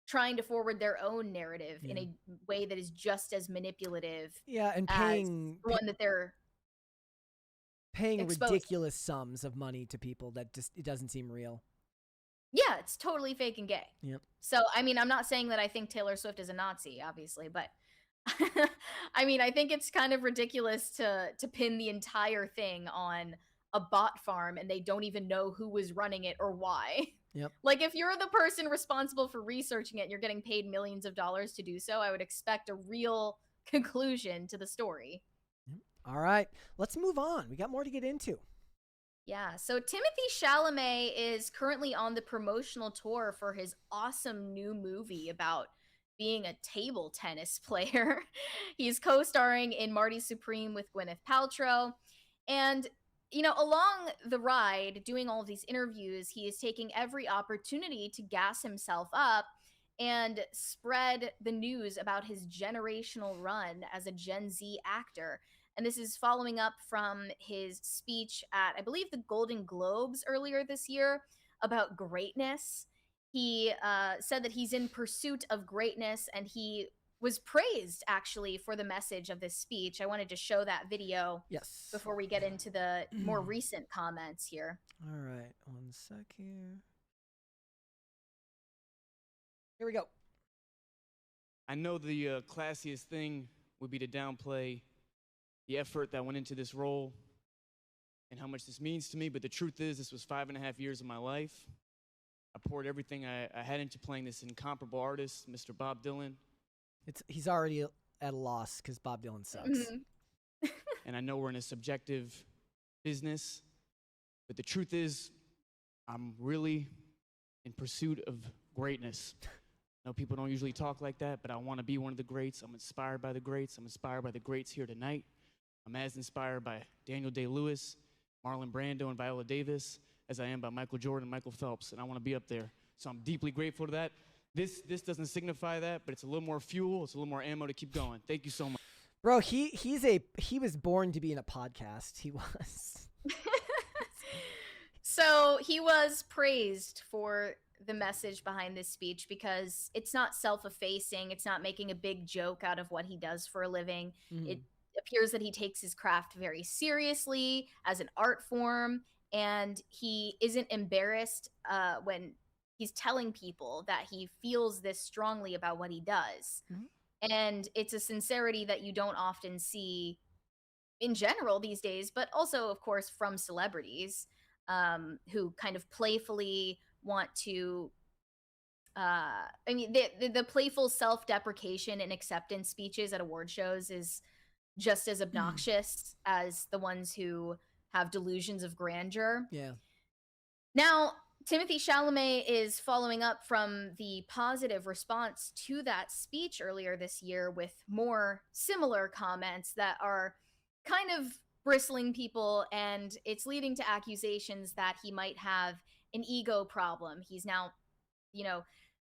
trying to forward their own narrative in a way that is just as manipulative. Yeah, and as the one that they're paying exposing. Ridiculous sums of money to people that just, it doesn't seem real. Yeah, it's totally fake and gay. Yep. So, I mean, I'm not saying that I think Taylor Swift is a Nazi, obviously, but I mean, I think it's kind of ridiculous to pin the entire thing on a bot farm and they don't even know who was running it or why. Yep. Like, if you're the person responsible for researching it and you're getting paid millions of dollars to do so, I would expect a real conclusion to the story. All right, let's move on. We got more to get into. Yeah, so Timothee Chalamet is currently on the promotional tour for his awesome new movie about being a table tennis player. He's co-starring in Marty Supreme with Gwyneth Paltrow. And, you know, along the ride, doing all of these interviews, he is taking every opportunity to gas himself up and spread the news about his generational run as a Gen Z actor. And this is following up from his speech at, I believe, the Golden Globes earlier this year about greatness. He said that he's in pursuit of greatness, and he was praised, actually, for the message of this speech. I wanted to show that video before we get into the more recent comments here. All right, 1 sec here. Here we go. I know the classiest thing would be to downplay the effort that went into this role and how much this means to me, but the truth is this was 5.5 years of my life. I poured everything I had into playing this incomparable artist, Mr. Bob Dylan. He's already at a loss because Bob Dylan sucks. And I know we're in a subjective business, but the truth is I'm really in pursuit of greatness. I know people don't usually talk like that, but I want to be one of the greats. I'm inspired by the greats. I'm inspired by the greats here tonight. I'm as inspired by Daniel Day-Lewis, Marlon Brando, and Viola Davis as I am by Michael Jordan and Michael Phelps, and I want to be up there. So I'm deeply grateful to that. This doesn't signify that, but it's a little more fuel, it's a little more ammo to keep going. Thank you so much. Bro, he was born to be in a podcast. He was. So he was praised for the message behind this speech because it's not self-effacing. It's not making a big joke out of what he does for a living. It appears that he takes his craft very seriously as an art form, and he isn't embarrassed when he's telling people that he feels this strongly about what he does. And it's a sincerity that you don't often see in general these days, but also, of course, from celebrities who kind of playfully want to I mean, the playful self-deprecation and acceptance speeches at award shows is just as obnoxious as the ones who have delusions of grandeur. Yeah. Now, Timothée Chalamet is following up from the positive response to that speech earlier this year with more similar comments that are kind of bristling people, and it's leading to accusations that he might have an ego problem. He's now, you know,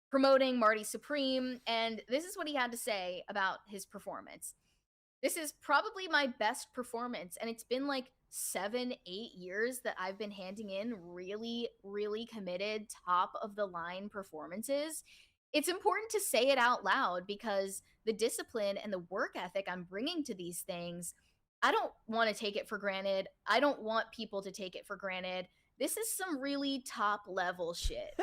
promoting Marty Supreme, and this is what he had to say about his performance. This is probably my best performance, and it's been like 7, 8 years that I've been handing in really, really committed, top of the line performances. It's important to say it out loud because the discipline and the work ethic I'm bringing to these things, I don't want to take it for granted. I don't want people to take it for granted. This is some really top level shit.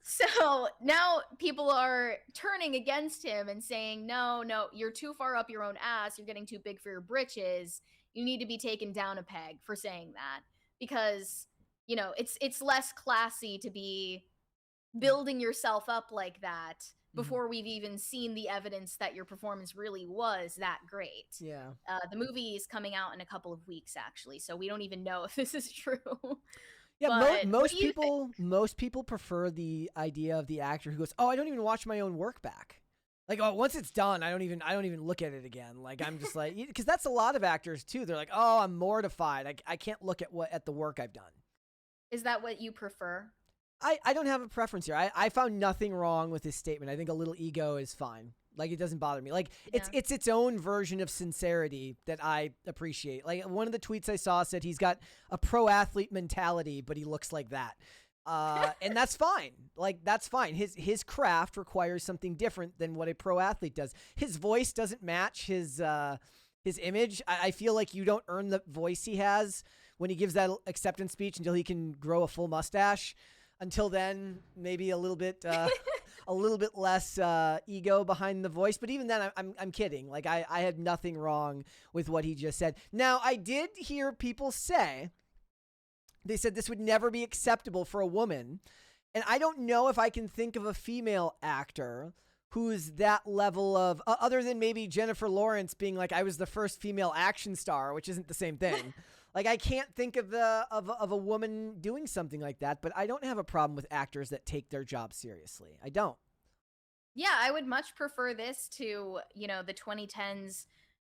So now people are turning against him and saying, no, you're too far up your own ass. You're getting too big for your britches. You need to be taken down a peg for saying that, because, it's less classy to be building yourself up like that before we've even seen the evidence that your performance really was that great. Yeah. The movie is coming out in a couple of weeks, actually, so we don't even know if this is true. Yeah, But what most do you think? most people prefer the idea of the actor who goes, "Oh, I don't even watch my own work back." Like, oh, once it's done, I don't even look at it again. Like, I'm just like, because that's a lot of actors too. They're like, "Oh, I'm mortified. I can't look at the work I've done." Is that what you prefer? I don't have a preference here. I found nothing wrong with this statement. I think a little ego is fine. Like, it doesn't bother me. Like, Yeah. it's its own version of sincerity that I appreciate. Like, one of the tweets I saw said he's got a pro athlete mentality, but he looks like that. And that's fine. Like, that's fine. His craft requires something different than what a pro athlete does. His voice doesn't match his image. I feel like you don't earn the voice he has when he gives that acceptance speech until he can grow a full mustache. Until then, maybe a little bit less ego behind the voice. But even then, I'm kidding. Like, I had nothing wrong with what he just said. Now, I did hear people say, they said this would never be acceptable for a woman. And I don't know if I can think of a female actor who's that level of, other than maybe Jennifer Lawrence being like, I was the first female action star, which isn't the same thing. Like, I can't think of a woman doing something like that, but I don't have a problem with actors that take their job seriously. I don't. Yeah, I would much prefer this to, the 2010s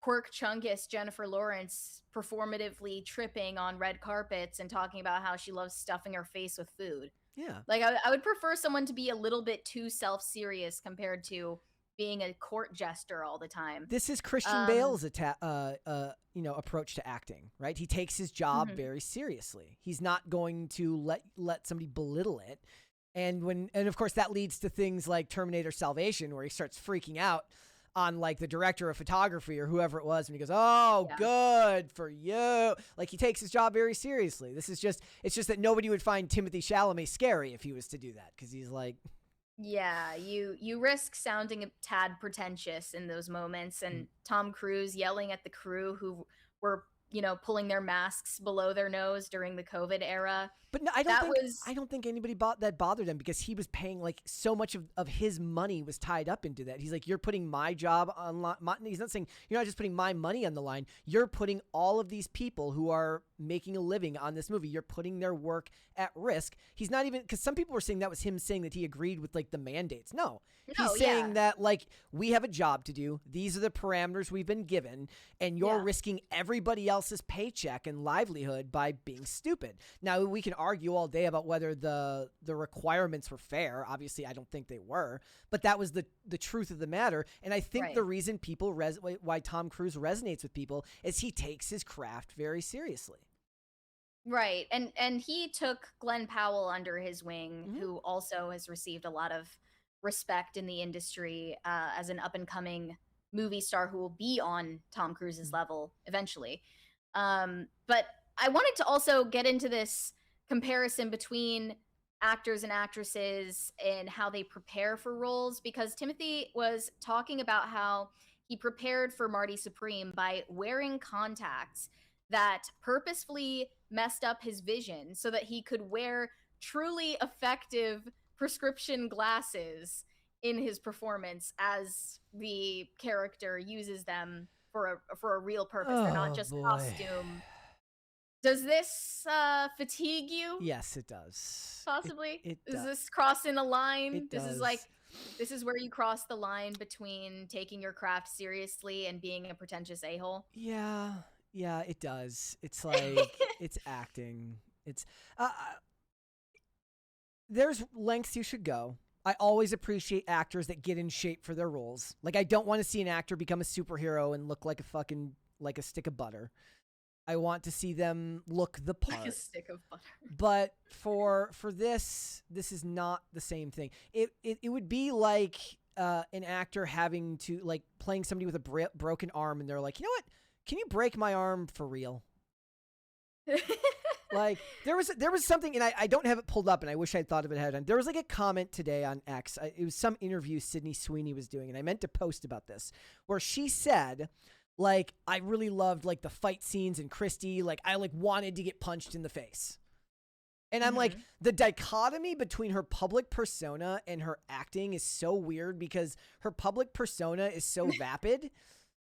Quirk Chungus Jennifer Lawrence performatively tripping on red carpets and talking about how she loves stuffing her face with food. Yeah. Like, I would prefer someone to be a little bit too self-serious compared to being a court jester all the time. This is Christian Bale's approach to acting, right? He takes his job very seriously. He's not going to let somebody belittle it. And of course that leads to things like Terminator Salvation, where he starts freaking out on like the director of photography or whoever it was, and he goes, "Oh, yeah. Good for you." Like, he takes his job very seriously. It's just that nobody would find Timothée Chalamet scary if he was to do that, because he's like, yeah, you risk sounding a tad pretentious in those moments, and Tom Cruise yelling at the crew who were, pulling their masks below their nose during the COVID era. But no, I don't think anybody bothered him, because he was paying, like, so much of his money was tied up into that. He's like, you're putting my job on he's not saying you're not just putting my money on the line. You're putting all of these people who are making a living on this movie. You're putting their work at risk. He's not even, because some people were saying that was him saying that he agreed with like the mandates. No, he's saying that, like, we have a job to do. These are the parameters we've been given, and you're risking everybody else's paycheck and livelihood by being stupid. Now, we can argue all day about whether the requirements were fair. Obviously, I don't think they were, but that was the truth of the matter. And I think the reason why Tom Cruise resonates with people is he takes his craft very seriously. Right. And he took Glenn Powell under his wing, who also has received a lot of respect in the industry as an up-and-coming movie star who will be on Tom Cruise's level eventually. But I wanted to also get into this comparison between actors and actresses and how they prepare for roles, because Timothée was talking about how he prepared for Marty Supreme by wearing contacts that purposefully messed up his vision so that he could wear truly effective prescription glasses in his performance as the character uses them for a real purpose. They're not just costume Does this fatigue you? Yes, it does. Possibly. It Is does. this crossing a line? It This is does. like this is where you cross the line between taking your craft seriously and being a pretentious a-hole. Yeah, yeah, it does. It's like it's acting. It's there's lengths you should go. I always appreciate actors that get in shape for their roles. Like I don't want to see an actor become a superhero and look like a fucking like a stick of butter. I want to see them look the part. Like a stick of butter. But for this is not the same thing. It would be like an actor having to like playing somebody with a broken arm, and they're like, you know what? Can you break my arm for real? Like there was something, and I don't have it pulled up, and I wish I'd thought of it ahead of time. There was like a comment today on X. It was some interview Sydney Sweeney was doing, and I meant to post about this, where she said, like, I really loved like the fight scenes and Christy, like I like wanted to get punched in the face. And I'm like, the dichotomy between her public persona and her acting is so weird because her public persona is so vapid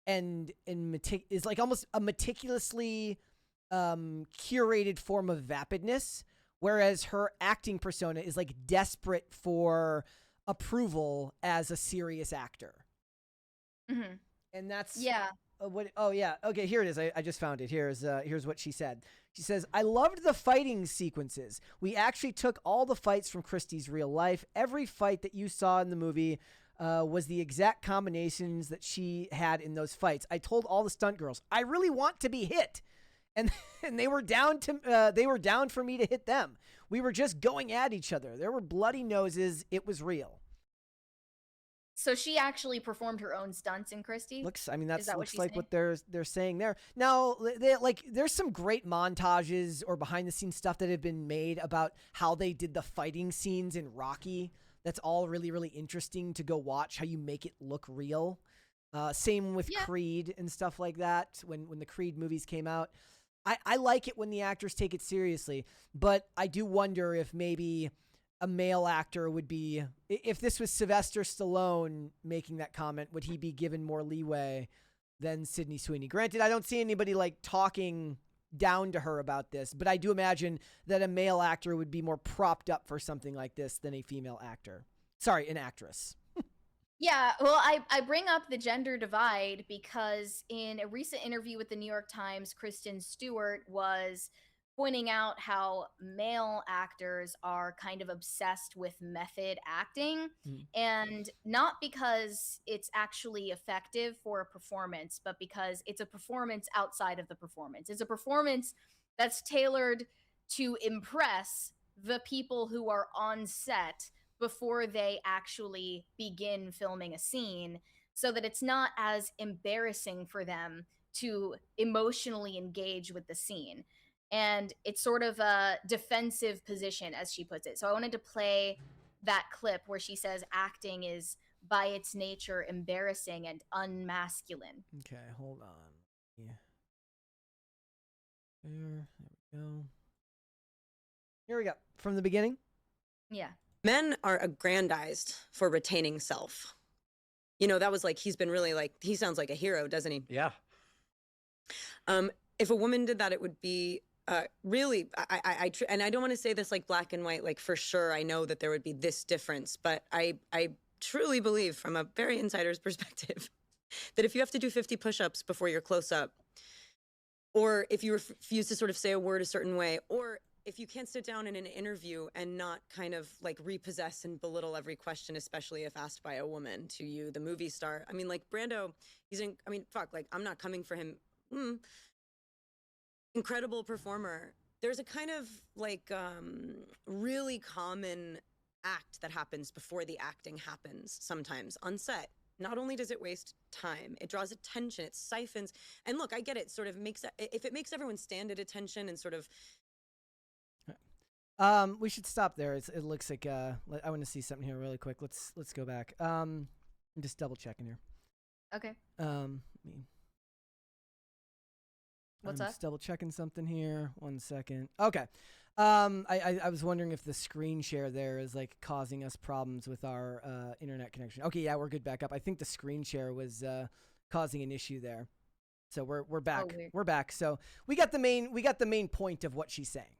and is like almost a meticulously curated form of vapidness, whereas her acting persona is like desperate for approval as a serious actor. Mm-hmm. And that's yeah. What? Oh yeah. Okay, here it is. I just found it. Here's what she said. She says, "I loved the fighting sequences. We actually took all the fights from Christie's real life. Every fight that you saw in the movie was the exact combinations that she had in those fights. I told all the stunt girls, I really want to be hit, and they were down for me to hit them. We were just going at each other. There were bloody noses. It was real." So she actually performed her own stunts in Christie? That looks like what they're saying there. Now, there's some great montages or behind the scenes stuff that have been made about how they did the fighting scenes in Rocky. That's all really, really interesting to go watch, how you make it look real. Same with Creed and stuff like that. When the Creed movies came out, I like it when the actors take it seriously, but I do wonder if maybe a male actor would be, if this was Sylvester Stallone making that comment, would he be given more leeway than Sydney Sweeney? Granted, I don't see anybody like talking down to her about this, but I do imagine that a male actor would be more propped up for something like this than a female actor. Sorry, an actress. Yeah, well, I bring up the gender divide because in a recent interview with the New York Times, Kristen Stewart was pointing out how male actors are kind of obsessed with method acting, and not because it's actually effective for a performance, but because it's a performance outside of the performance. It's a performance that's tailored to impress the people who are on set before they actually begin filming a scene, so that it's not as embarrassing for them to emotionally engage with the scene. And it's sort of a defensive position, as she puts it. So I wanted to play that clip where she says acting is by its nature embarrassing and unmasculine. Okay, hold on. Yeah. There we go. Here we go. From the beginning? Yeah. Men are aggrandized for retaining self. You know, that was like, he's been really like, he sounds like a hero, doesn't he? Yeah. If a woman did that, it would be really, and I don't want to say this like black and white, like for sure, I know that there would be this difference, but I truly believe from a very insider's perspective that if you have to do 50 push-ups before you're close up, or if you refuse to sort of say a word a certain way, or if you can't sit down in an interview and not kind of like repossess and belittle every question, especially if asked by a woman, to you, the movie star. I mean, like Brando, I'm not coming for him. Incredible performer. There's a kind of like really common act that happens before the acting happens sometimes on set. Not only does it waste time, it draws attention, it siphons. And look, I get it, sort of if it makes everyone stand at attention and sort of. We should stop there. It looks like I want to see something here really quick. Let's go back. I'm just double checking here. Okay. I'm up? just double checking something here. 1 second. Okay. I was wondering if the screen share there is like causing us problems with our internet connection. Okay, yeah, we're good back up. I think the screen share was causing an issue there. So we're back. weird. We're back. So we got the main point of what she's saying.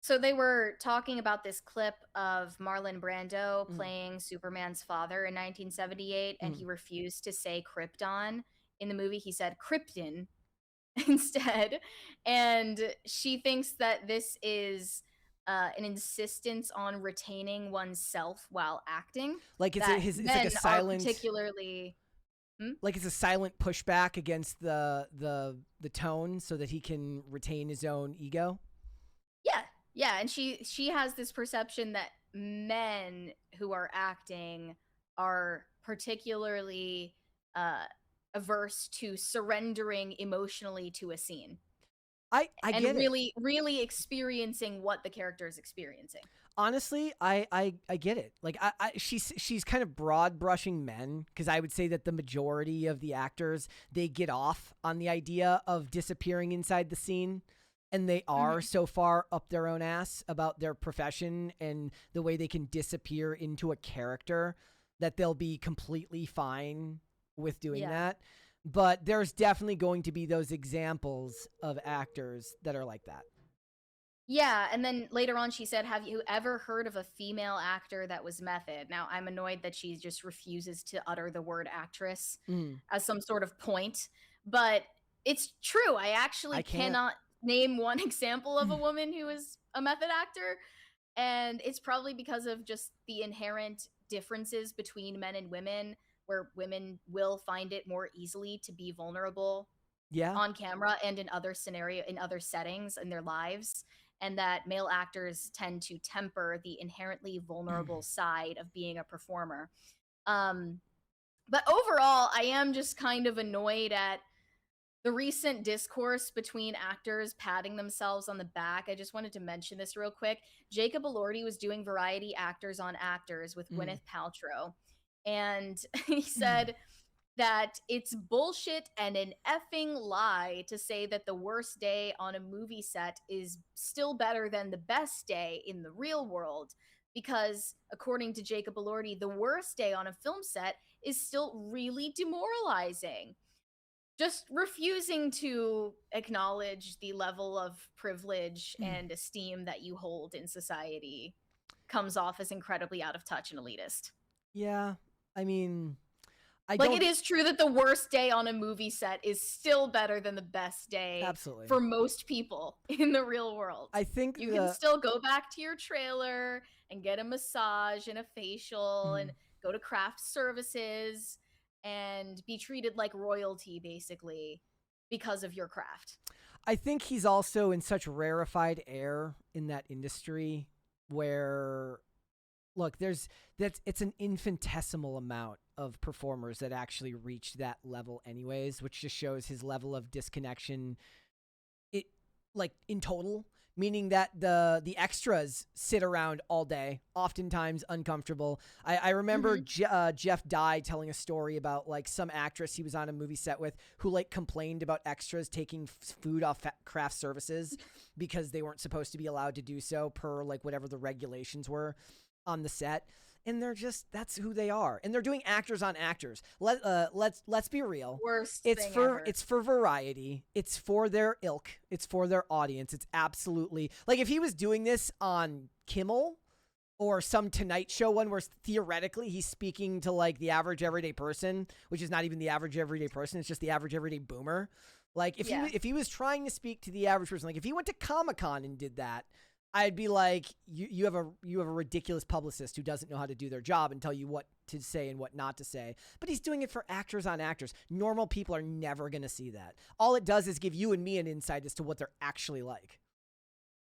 So they were talking about this clip of Marlon Brando playing Superman's father in 1978, and he refused to say Krypton in the movie. He said Krypton instead. And she thinks that this is an insistence on retaining oneself while acting. Like it's that it's like men a are silent, particularly. like it's a silent pushback against the tone, so that he can retain his own ego. Yeah, and she has this perception that men who are acting are particularly averse to surrendering emotionally to a scene. I and get it. really experiencing what the character is experiencing. Honestly, I get it. Like she's kind of broad brushing men, because I would say that the majority of the actors, they get off on the idea of disappearing inside the scene. And they are so far up their own ass about their profession and the way they can disappear into a character that they'll be completely fine with doing that. But there's definitely going to be those examples of actors that are like that. Yeah, and then later on she said, have you ever heard of a female actor that was method? Now, I'm annoyed that she just refuses to utter the word actress as some sort of point. But it's true. I actually cannot name one example of a woman who is a method actor, and it's probably because of just the inherent differences between men and women, where women will find it more easily to be vulnerable on camera and in other settings in their lives, and that male actors tend to temper the inherently vulnerable side of being a performer. But overall, I am just kind of annoyed at the recent discourse between actors patting themselves on the back. I just wanted to mention this real quick. Jacob Elordi was doing Variety Actors on Actors with Gwyneth Paltrow. And he said that it's bullshit and an effing lie to say that the worst day on a movie set is still better than the best day in the real world. Because according to Jacob Elordi, the worst day on a film set is still really demoralizing. Just refusing to acknowledge the level of privilege and esteem that you hold in society comes off as incredibly out of touch and elitist. Yeah, I mean, it is true that the worst day on a movie set is still better than the best day for most people in the real world. I think you can still go back to your trailer and get a massage and a facial and go to craft services and be treated like royalty, basically, because of your craft. I think he's also in such rarefied air in that industry where, look, it's an infinitesimal amount of performers that actually reach that level anyways, which just shows his level of disconnection in total. Meaning that the extras sit around all day, oftentimes uncomfortable. I remember Jeff Dye telling a story about some actress he was on a movie set with who complained about extras taking food off craft services because they weren't supposed to be allowed to do so per whatever the regulations were on the set. And that's who they are. And they're doing actors on actors. Let's be real. It's for variety. It's for their ilk. It's for their audience. It's absolutely if he was doing this on Kimmel or some Tonight Show one where theoretically he's speaking to the average everyday person, which is not even the average everyday person. It's just the average everyday boomer. If he was trying to speak to the average person, if he went to Comic-Con and did that, I'd be like, you have a ridiculous publicist who doesn't know how to do their job and tell you what to say and what not to say. But he's doing it for actors on actors. Normal people are never going to see that. All it does is give you and me an insight as to what they're actually like.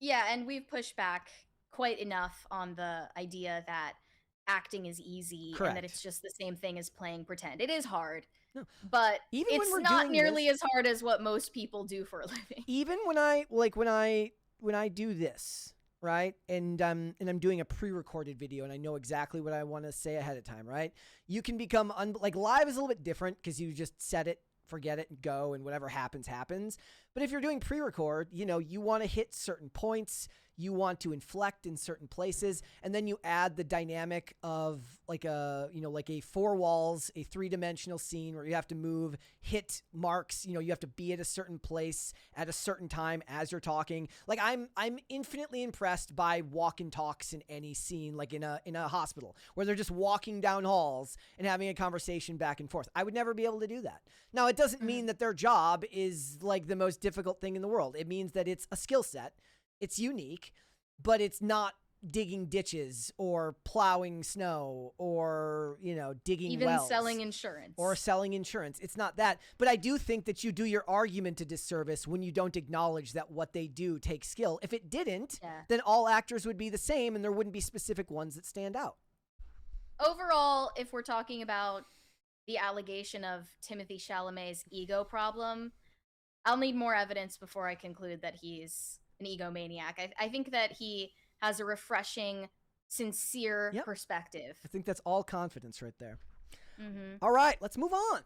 Yeah, and we've pushed back quite enough on the idea that acting is easy and that it's just the same thing as playing pretend. It is hard. No. But it's not nearly as hard as what most people do for a living. Even when I do this, right? And I'm doing a pre-recorded video and I know exactly what I want to say ahead of time, right? You can become live is a little bit different because you just set it, forget it, and go, and whatever happens. But if you're doing pre-record, you want to hit certain points, you want to inflect in certain places, and then you add the dynamic of like a four walls, a three-dimensional scene where you have to move, hit marks, you have to be at a certain place at a certain time as you're talking. Like I'm infinitely impressed by walk and talks in any scene, like in a hospital where they're just walking down halls and having a conversation back and forth. I would never be able to do that. Now, it doesn't mean that their job is like the most difficult thing in the world. It means that it's a skill set. It's unique, but it's not digging ditches or plowing snow or, digging Even wells. selling insurance. Or selling insurance. It's not that. But I do think that you do your argument a disservice when you don't acknowledge that what they do takes skill. If it didn't, then all actors would be the same and there wouldn't be specific ones that stand out. Overall, if we're talking about the allegation of Timothee Chalamet's ego problem, I'll need more evidence before I conclude that he's an egomaniac. I think that he has a refreshing, sincere perspective. I think that's all confidence right there. Mm-hmm. All right, let's move on.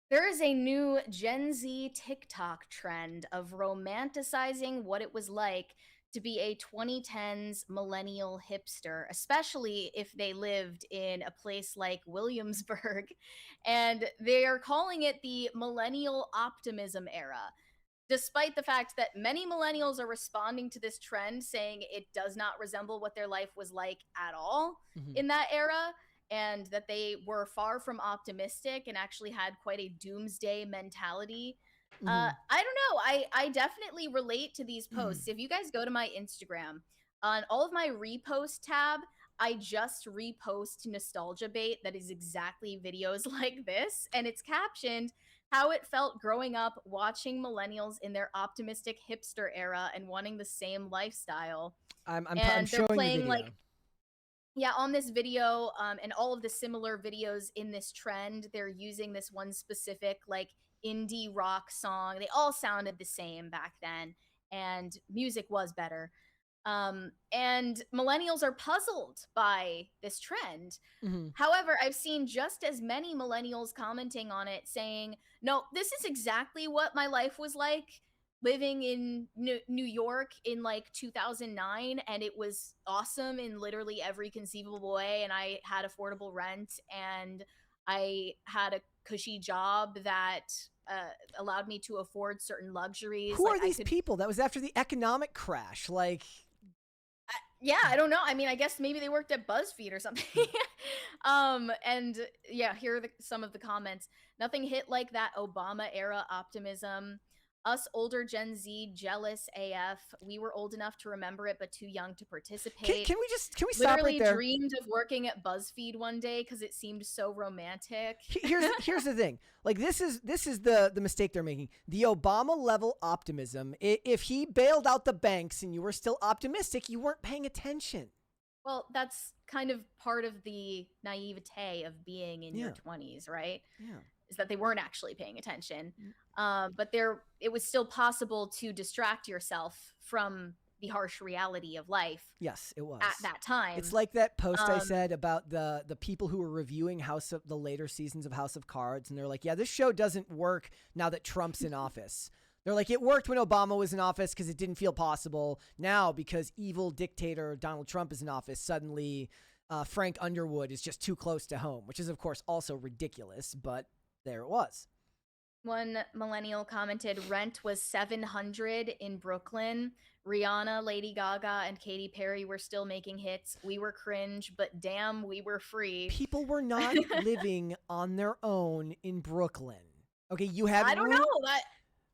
There is a new Gen Z TikTok trend of romanticizing what it was like to be a 2010s millennial hipster, especially if they lived in a place like Williamsburg. And they are calling it the millennial optimism era, despite the fact that many millennials are responding to this trend, saying it does not resemble what their life was like at all in that era, and that they were far from optimistic and actually had quite a doomsday mentality. I don't know. I definitely relate to these posts. If you guys go to my Instagram, on all of my repost tab, I just repost nostalgia bait that is exactly videos like this, and it's captioned how it felt growing up watching millennials in their optimistic hipster era and wanting the same lifestyle. I'm they're showing playing the video. on this video, and all of the similar videos in this trend, they're using this one specific like indie rock song. They all sounded the same back then, and music was better. And millennials are puzzled by this trend. However, I've seen just as many millennials commenting on it saying, no, this is exactly what my life was like living in New York in like 2009, and it was awesome in literally every conceivable way, and I had affordable rent, and I had a cushy job that allowed me to afford certain luxuries. Who are these people? That was after the economic crash. Like, yeah, I don't know. I mean, I guess maybe they worked at BuzzFeed or something. And yeah, here are some of the comments. Nothing hit like that Obama era optimism. Us older Gen Z jealous AF. We were old enough to remember it, but too young to participate. Can we stop Literally right there? dreamed of working at BuzzFeed one day because it seemed so romantic. Here's the thing. Like this is the mistake they're making. The Obama level optimism. If he bailed out the banks and you were still optimistic, you weren't paying attention. Well, that's kind of part of the naivete of being in your 20s, right? Yeah. Is that they weren't actually paying attention. But it was still possible to distract yourself from the harsh reality of life. Yes, it was. At that time. It's like that post I said about the people who were reviewing the later seasons of House of Cards, and they're like, yeah, this show doesn't work now that Trump's in office. They're like, it worked when Obama was in office because it didn't feel possible. Now, because evil dictator Donald Trump is in office, suddenly Frank Underwood is just too close to home, which is, of course, also ridiculous, but there it was. One millennial commented, rent was $700 in Brooklyn. Rihanna, Lady Gaga, and Katy Perry were still making hits. We were cringe, but damn, we were free. People were not living on their own in Brooklyn. Okay, you have. I don't know.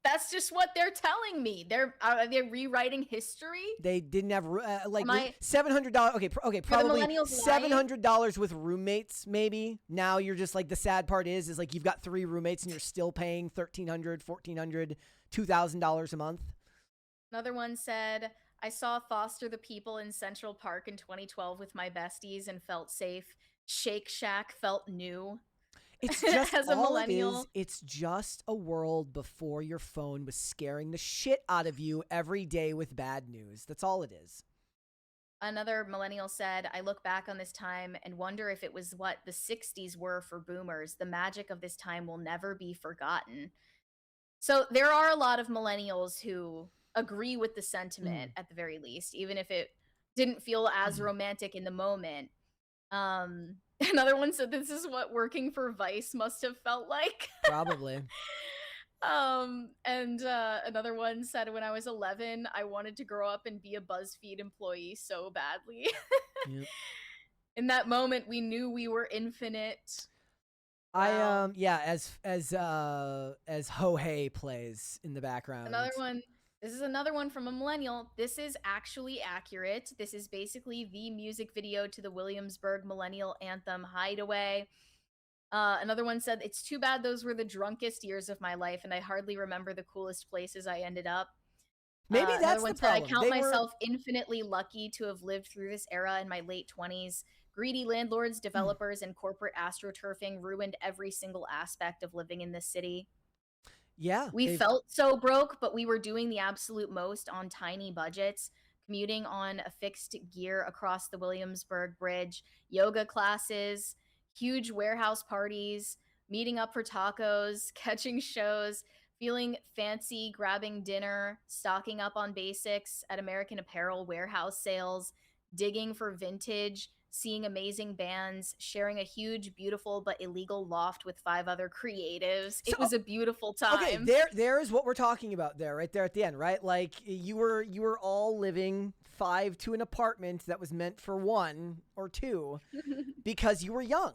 That's just what they're telling me. Are they rewriting history? They didn't have $700. Okay, probably $700 with roommates. Maybe now you're just like, the sad part is like you've got 3 roommates and you're still paying $1,300, $1,400, $2,000 a month. Another one said, I saw Foster the People in Central Park in 2012 with my besties and felt safe. Shake Shack felt new. It's just as a all millennial. it is. It's just a world before your phone was scaring the shit out of you every day with bad news. That's all it is. Another millennial said, I look back on this time and wonder if it was what the 60s were for boomers. The magic of this time will never be forgotten. So there are a lot of millennials who agree with the sentiment at the very least, even if it didn't feel as romantic in the moment. Um, Another one said this is what working for Vice must have felt like. Probably. And another one said when I was 11, I wanted to grow up and be a BuzzFeed employee so badly. Yep. In that moment, we knew we were infinite. Wow. As Ho Hey plays in the background. This is another one from a millennial. This is actually accurate. This is basically the music video to the Williamsburg millennial anthem Hideaway. Another one said, it's too bad those were the drunkest years of my life, and I hardly remember the coolest places I ended up. Maybe that's the problem. I count myself infinitely lucky to have lived through this era in my late 20s. Greedy landlords, developers, and corporate astroturfing ruined every single aspect of living in this city. Yeah. We felt so broke, but we were doing the absolute most on tiny budgets, commuting on a fixed gear across the Williamsburg Bridge, yoga classes, huge warehouse parties, meeting up for tacos, catching shows, feeling fancy, grabbing dinner, stocking up on basics at American Apparel warehouse sales, digging for vintage, seeing amazing bands, sharing a huge, beautiful, but illegal loft with 5 other creatives. It was a beautiful time. Okay, there's what we're talking about there, right there at the end, right? Like you were all living 5 to an apartment that was meant for 1 or 2 because you were young.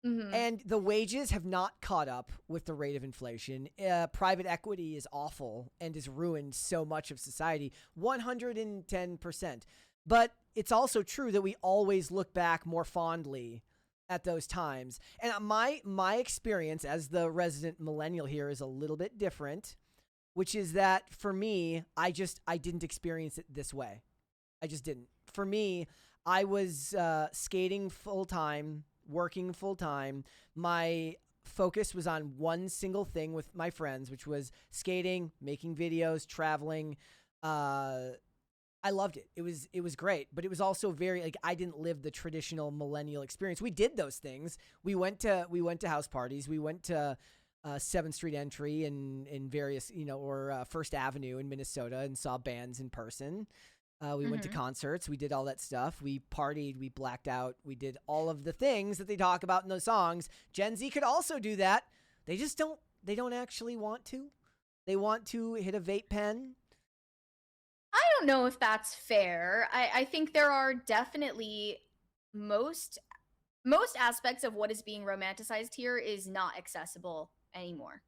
Mm-hmm. And the wages have not caught up with the rate of inflation. Private equity is awful and has ruined so much of society, 110%. But it's also true that we always look back more fondly at those times. And my experience as the resident millennial here is a little bit different, which is that for me, I didn't experience it this way. I just didn't. For me, I was skating full-time, working full-time. My focus was on one single thing with my friends, which was skating, making videos, traveling. I loved it. It was great, but it was also very like I didn't live the traditional millennial experience. We did those things. We went to house parties. We went to 7th Street Entry in various, or First Avenue in Minnesota and saw bands in person. We went to concerts. We did all that stuff. We partied. We blacked out. We did all of the things that they talk about in those songs. Gen Z could also do that. They just don't. They don't actually want to. They want to hit a vape pen. I don't know if that's fair. I think there are definitely most aspects of what is being romanticized here is not accessible anymore,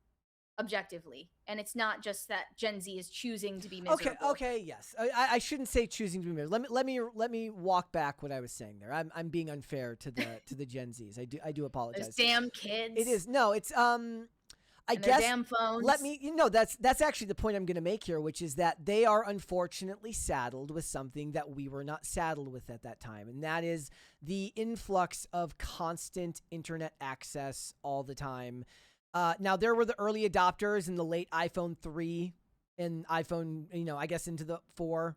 objectively. And it's not just that Gen Z is choosing to be miserable. Okay, yes. I shouldn't say choosing to be miserable. Let me walk back what I was saying there. I'm being unfair to the Gen Zs. I do apologize. Those damn kids. It is no. It's I and guess their damn phones. That's actually the point I'm going to make here, which is that they are unfortunately saddled with something that we were not saddled with at that time, and that is the influx of constant internet access all the time. Now there were the early adopters in the late iPhone 3 and iPhone, I guess into the 4,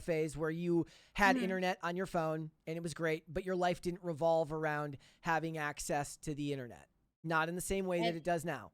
phase where you had internet on your phone and it was great, but your life didn't revolve around having access to the internet. Not in the same way that it does now.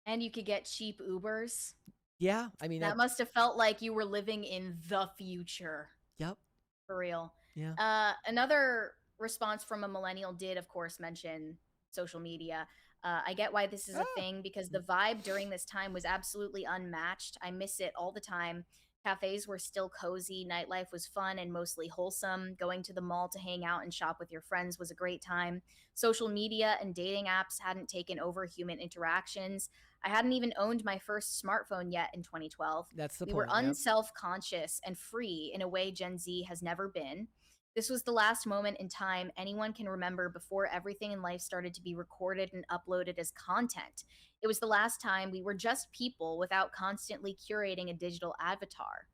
And you could get cheap Ubers. Yeah, I mean that must have felt like you were living in the future. Yep. For real. Yeah. Another response from a millennial did, of course, mention social media. I get why this is a thing because the vibe during this time was absolutely unmatched. I miss it all the time. Cafes were still cozy. Nightlife was fun and mostly wholesome. Going to the mall to hang out and shop with your friends was a great time. Social media and dating apps hadn't taken over human interactions. I hadn't even owned my first smartphone yet in 2012. That's the point. We were unself-conscious and free in a way Gen Z has never been. This was the last moment in time anyone can remember before everything in life started to be recorded and uploaded as content. It was the last time we were just people without constantly curating a digital avatar.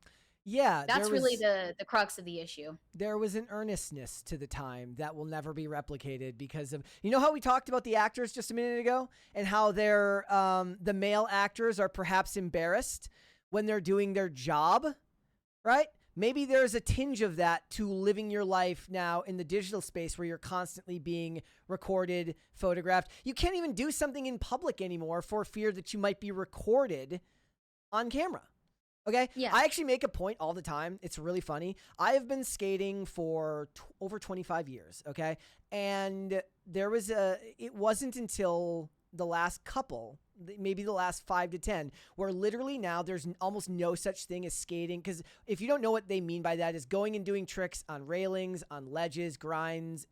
Yeah. That's really the crux of the issue. There was an earnestness to the time that will never be replicated because of, how we talked about the actors just a minute ago and how they're, the male actors are perhaps embarrassed when they're doing their job, right? maybe there's a tinge of that to living your life now in the digital space where you're constantly being recorded, photographed. You can't even do something in public anymore for fear that you might be recorded on camera. Okay? Yeah. I actually make a point all the time. It's really funny. I have been skating for over 25 years, okay? And it wasn't until the last couple, maybe the last 5 to 10, where literally now there's almost no such thing as skating. Because if you don't know what they mean by that, is going and doing tricks on railings, on ledges, grinds,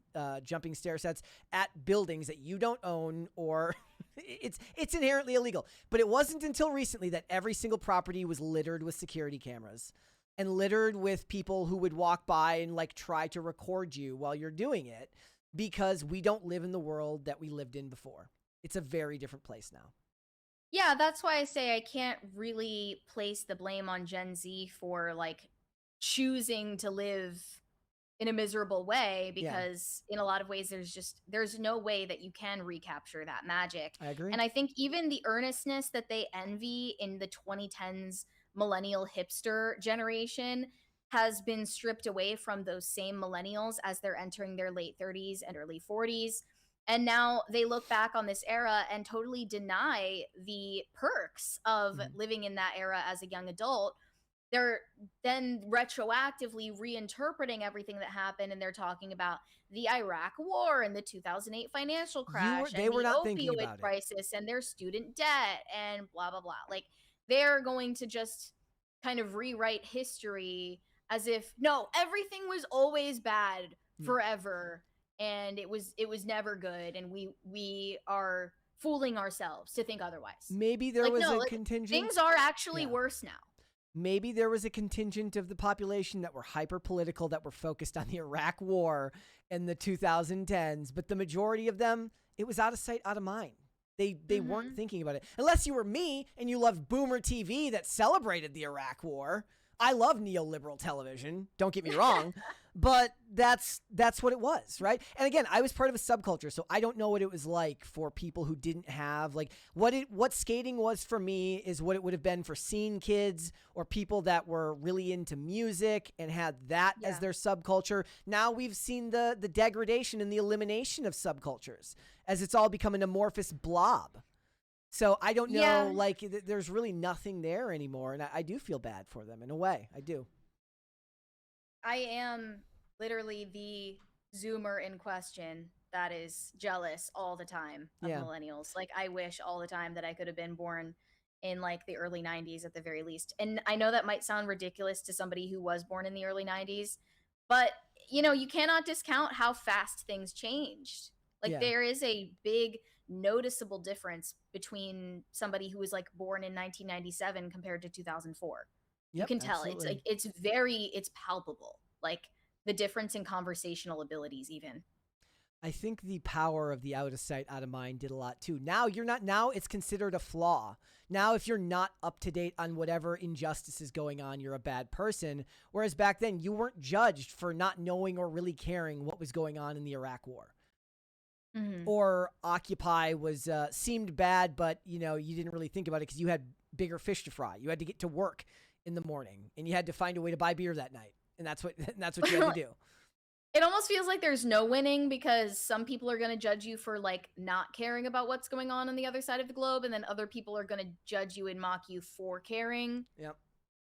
jumping stair sets at buildings that you don't own, or it's inherently illegal. But it wasn't until recently that every single property was littered with security cameras and littered with people who would walk by and like try to record you while you're doing it, because we don't live in the world that we lived in before. It's a very different place now. Yeah, that's why I say I can't really place the blame on Gen Z for like choosing to live in a miserable way, because in a lot of ways there's no way that you can recapture that magic. I agree. And I think even the earnestness that they envy in the 2010s millennial hipster generation has been stripped away from those same millennials as they're entering their late 30s and early 40s. And now they look back on this era and totally deny the perks of living in that era as a young adult. They're then retroactively reinterpreting everything that happened, and they're talking about the Iraq War and the 2008 financial crash They and were the not thinking opioid about it. crisis and their student debt and blah, blah, blah. Like, they're going to just kind of rewrite history as if, no, everything was always bad forever. And it was never good, and we are fooling ourselves to think otherwise. Maybe there was a contingent. Things are actually worse now. Maybe there was a contingent of the population that were hyper political, that were focused on the Iraq War in the 2010s, but the majority of them, it was out of sight, out of mind. They weren't thinking about it. Unless you were me and you loved Boomer TV that celebrated the Iraq War. I love neoliberal television, don't get me wrong, but that's what it was, right? And again, I was part of a subculture, so I don't know what it was like for people who didn't have, like, what skating was for me is what it would have been for scene kids or people that were really into music and had that as their subculture. Now we've seen the degradation and the elimination of subcultures as it's all become an amorphous blob. So I don't know, like, there's really nothing there anymore, and I do feel bad for them in a way. I do. I am literally the Zoomer in question that is jealous all the time of millennials. Like, I wish all the time that I could have been born in, like, the early 90s at the very least. And I know that might sound ridiculous to somebody who was born in the early 90s, but, you know, you cannot discount how fast things changed. Like, there is a big noticeable difference between somebody who was like born in 1997 compared to 2004. You can tell absolutely. it's palpable, like the difference in conversational abilities. Even I think the power of the out of sight, out of mind did a lot too. Now it's considered a flaw. Now, if you're not up to date on whatever injustice is going on, you're a bad person. Whereas back then you weren't judged for not knowing or really caring what was going on in the Iraq War. Or Occupy was seemed bad, but you didn't really think about it because you had bigger fish to fry. You had to get to work in the morning, and you had to find a way to buy beer that night, and that's what you had to do. It almost feels like there's no winning, because some people are going to judge you for like not caring about what's going on the other side of the globe, and then other people are going to judge you and mock you for caring. Yep.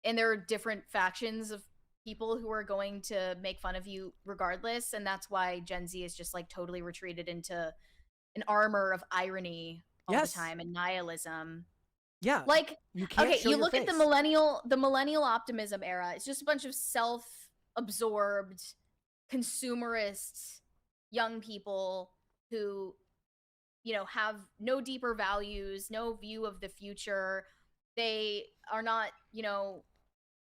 And there are different factions of people who are going to make fun of you regardless, and that's why Gen Z is just like totally retreated into an armor of irony all the time and nihilism. Yeah, like you can't show you your look at face. the millennial optimism era. It's just a bunch of self-absorbed, consumerist young people who have no deeper values, no view of the future. They are not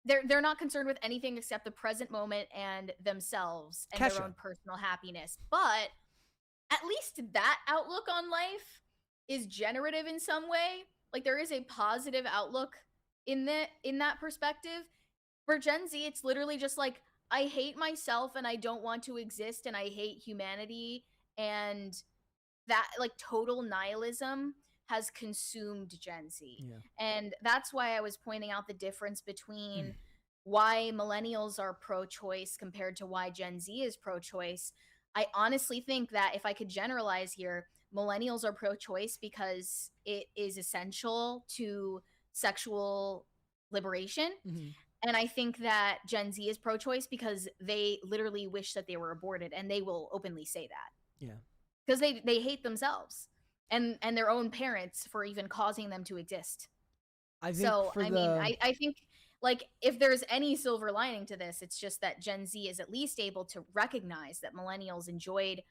they're not concerned with anything except the present moment and themselves and their own personal happiness. But at least that outlook on life is generative in some way. Like, there is a positive outlook in that perspective. For Gen Z, it's literally just like, I hate myself and I don't want to exist and I hate humanity, and that like total nihilism has consumed Gen Z. And that's why I was pointing out the difference between why millennials are pro-choice compared to why Gen Z is pro-choice, I honestly think that if I could generalize here, millennials are pro-choice because it is essential to sexual liberation. Mhm. And I think that Gen Z is pro-choice because they literally wish that they were aborted, and they will openly say that Yeah. because they hate themselves and their own parents for even causing them to exist. I think So, for I mean, the I think, like, if there's any silver lining to this, it's just that Gen Z is at least able to recognize that millennials enjoyed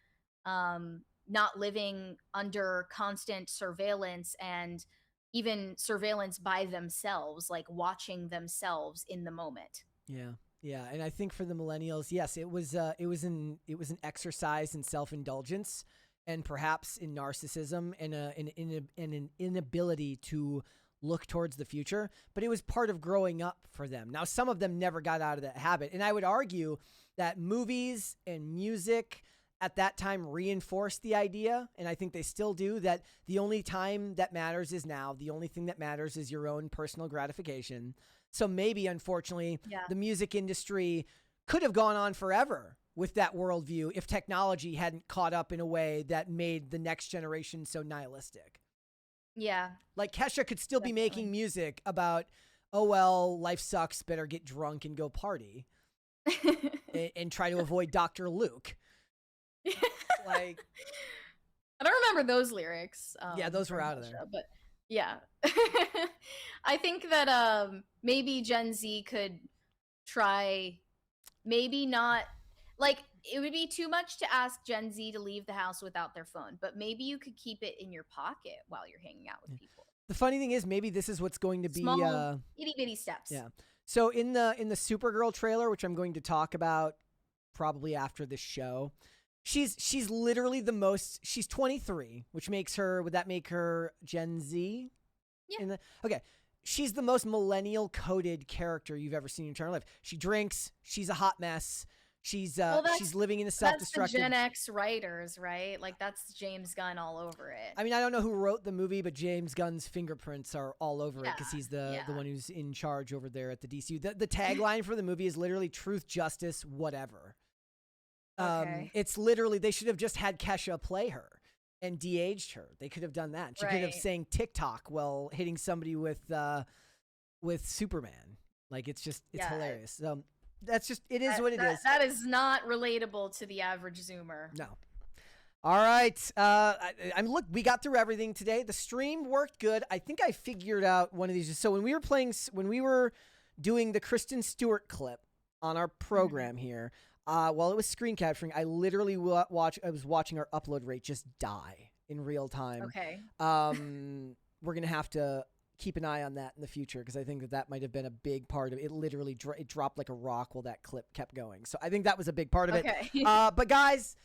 not living under constant surveillance and even surveillance by themselves, like watching themselves in the moment. Yeah. Yeah, and I think for the millennials, yes, it was an exercise in self-indulgence and perhaps in narcissism and an inability to look towards the future, but it was part of growing up for them. Now, some of them never got out of that habit, and I would argue that movies and music at that time reinforced the idea, and I think they still do, that the only time that matters is now. The only thing that matters is your own personal gratification. So maybe, unfortunately, Yeah. the music industry could have gone on forever with that worldview if technology hadn't caught up in a way that made the next generation so nihilistic. Yeah. Like Kesha could still be Definitely. making music about, oh, well, life sucks, better get drunk and go party and try to avoid Dr. Luke. Like, I don't remember those lyrics. Yeah, those were from out of there. Kesha, but yeah. I think that maybe Gen Z could try, maybe not, like, it would be too much to ask Gen Z to leave the house without their phone, but maybe you could keep it in your pocket while you're hanging out with people. the funny thing is, maybe this is what's going to be. Small, itty bitty steps. Yeah. So in the Supergirl trailer, which I'm going to talk about probably after this show, she's literally the most. She's 23, which makes her. Would that make her Gen Z? Yeah. Okay. She's the most millennial coded character you've ever seen in your entire life. She drinks. She's a hot mess. She's living in a That's the self-destructive. Gen X writers, right? Like, that's James Gunn all over it. I mean, I don't know who wrote the movie, but James Gunn's fingerprints are all over it because he's the yeah. one who's in charge over there at the DCU. The tagline for the movie is literally "Truth, Justice, Whatever." Okay. It's literally, they should have just had Kesha play her and de-aged her. They could have done that. She could have Right. sang TikTok while hitting somebody with Superman. Like, it's Yeah. hilarious. So that's just, it is what it is. That is not relatable to the average Zoomer. No. All right. Look, we got through everything today. The stream worked good. I think I figured out one of these. So when we were doing the Kristen Stewart clip on our program here, while it was screen capturing, I literally I was watching our upload rate just die in real time. Okay. We're going to have to keep an eye on that in the future because I think that might have been a big part of it. It literally it dropped like a rock while that clip kept going. So I think that was a big part of Okay. it. But guys,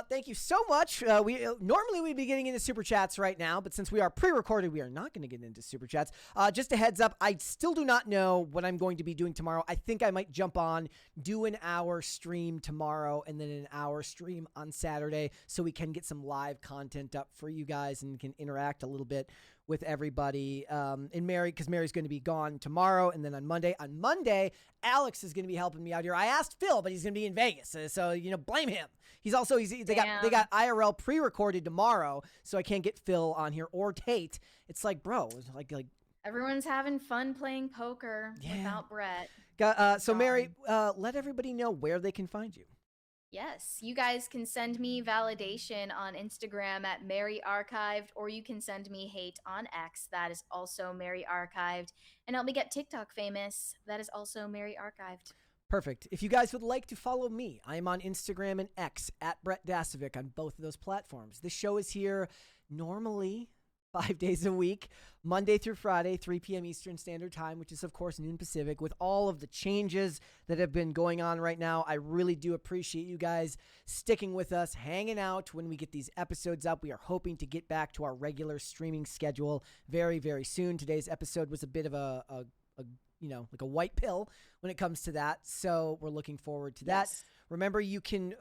thank you so much. We normally we'd be getting into super chats right now, but since we are pre-recorded, we are not going to get into super chats. Just a heads up, I still do not know what I'm going to be doing tomorrow. I think I might jump on, do an hour stream tomorrow, and then an hour stream on Saturday, so we can get some live content up for you guys and can interact a little bit with everybody. And Mary, because Mary's going to be gone tomorrow, and then on Monday, Alex is going to be helping me out here. I asked Phil, but he's going to be in Vegas, so blame him. They got IRL pre-recorded tomorrow, so I can't get Phil on here or Tate. It's like, bro, like Everyone's having fun playing poker Yeah. without Brett. so Mary, let everybody know where they can find you. Yes, you guys can send me validation on Instagram at Mary Archived, or you can send me hate on X. That is also Mary Archived. And help me get TikTok famous. That is also Mary Archived. Perfect. If you guys would like to follow me, I am on Instagram and X at Brett Dasovic on both of those platforms. This show is here normally 5 days a week, Monday through Friday, 3 p.m. Eastern Standard Time, which is, of course, noon Pacific. With all of the changes that have been going on right now, I really do appreciate you guys sticking with us, hanging out when we get these episodes up. We are hoping to get back to our regular streaming schedule very, very soon. Today's episode was a bit of a white pill when it comes to that. So we're looking forward to that. Yes. Remember, you can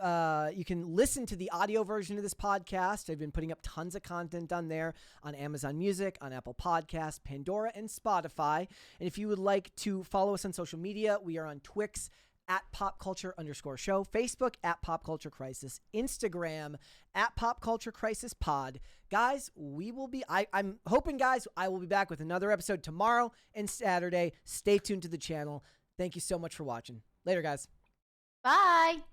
listen to the audio version of this podcast. I've been putting up tons of content on there, on Amazon Music, on Apple Podcasts, Pandora, and Spotify. And if you would like to follow us on social media, we are on Twix at popculture_show, Facebook at Pop Culture Crisis, Instagram at Pop Culture Crisis Pod. Guys, I'm hoping, guys, I will be back with another episode tomorrow and Saturday. Stay tuned to the channel. Thank you so much for watching. Later, guys. Bye.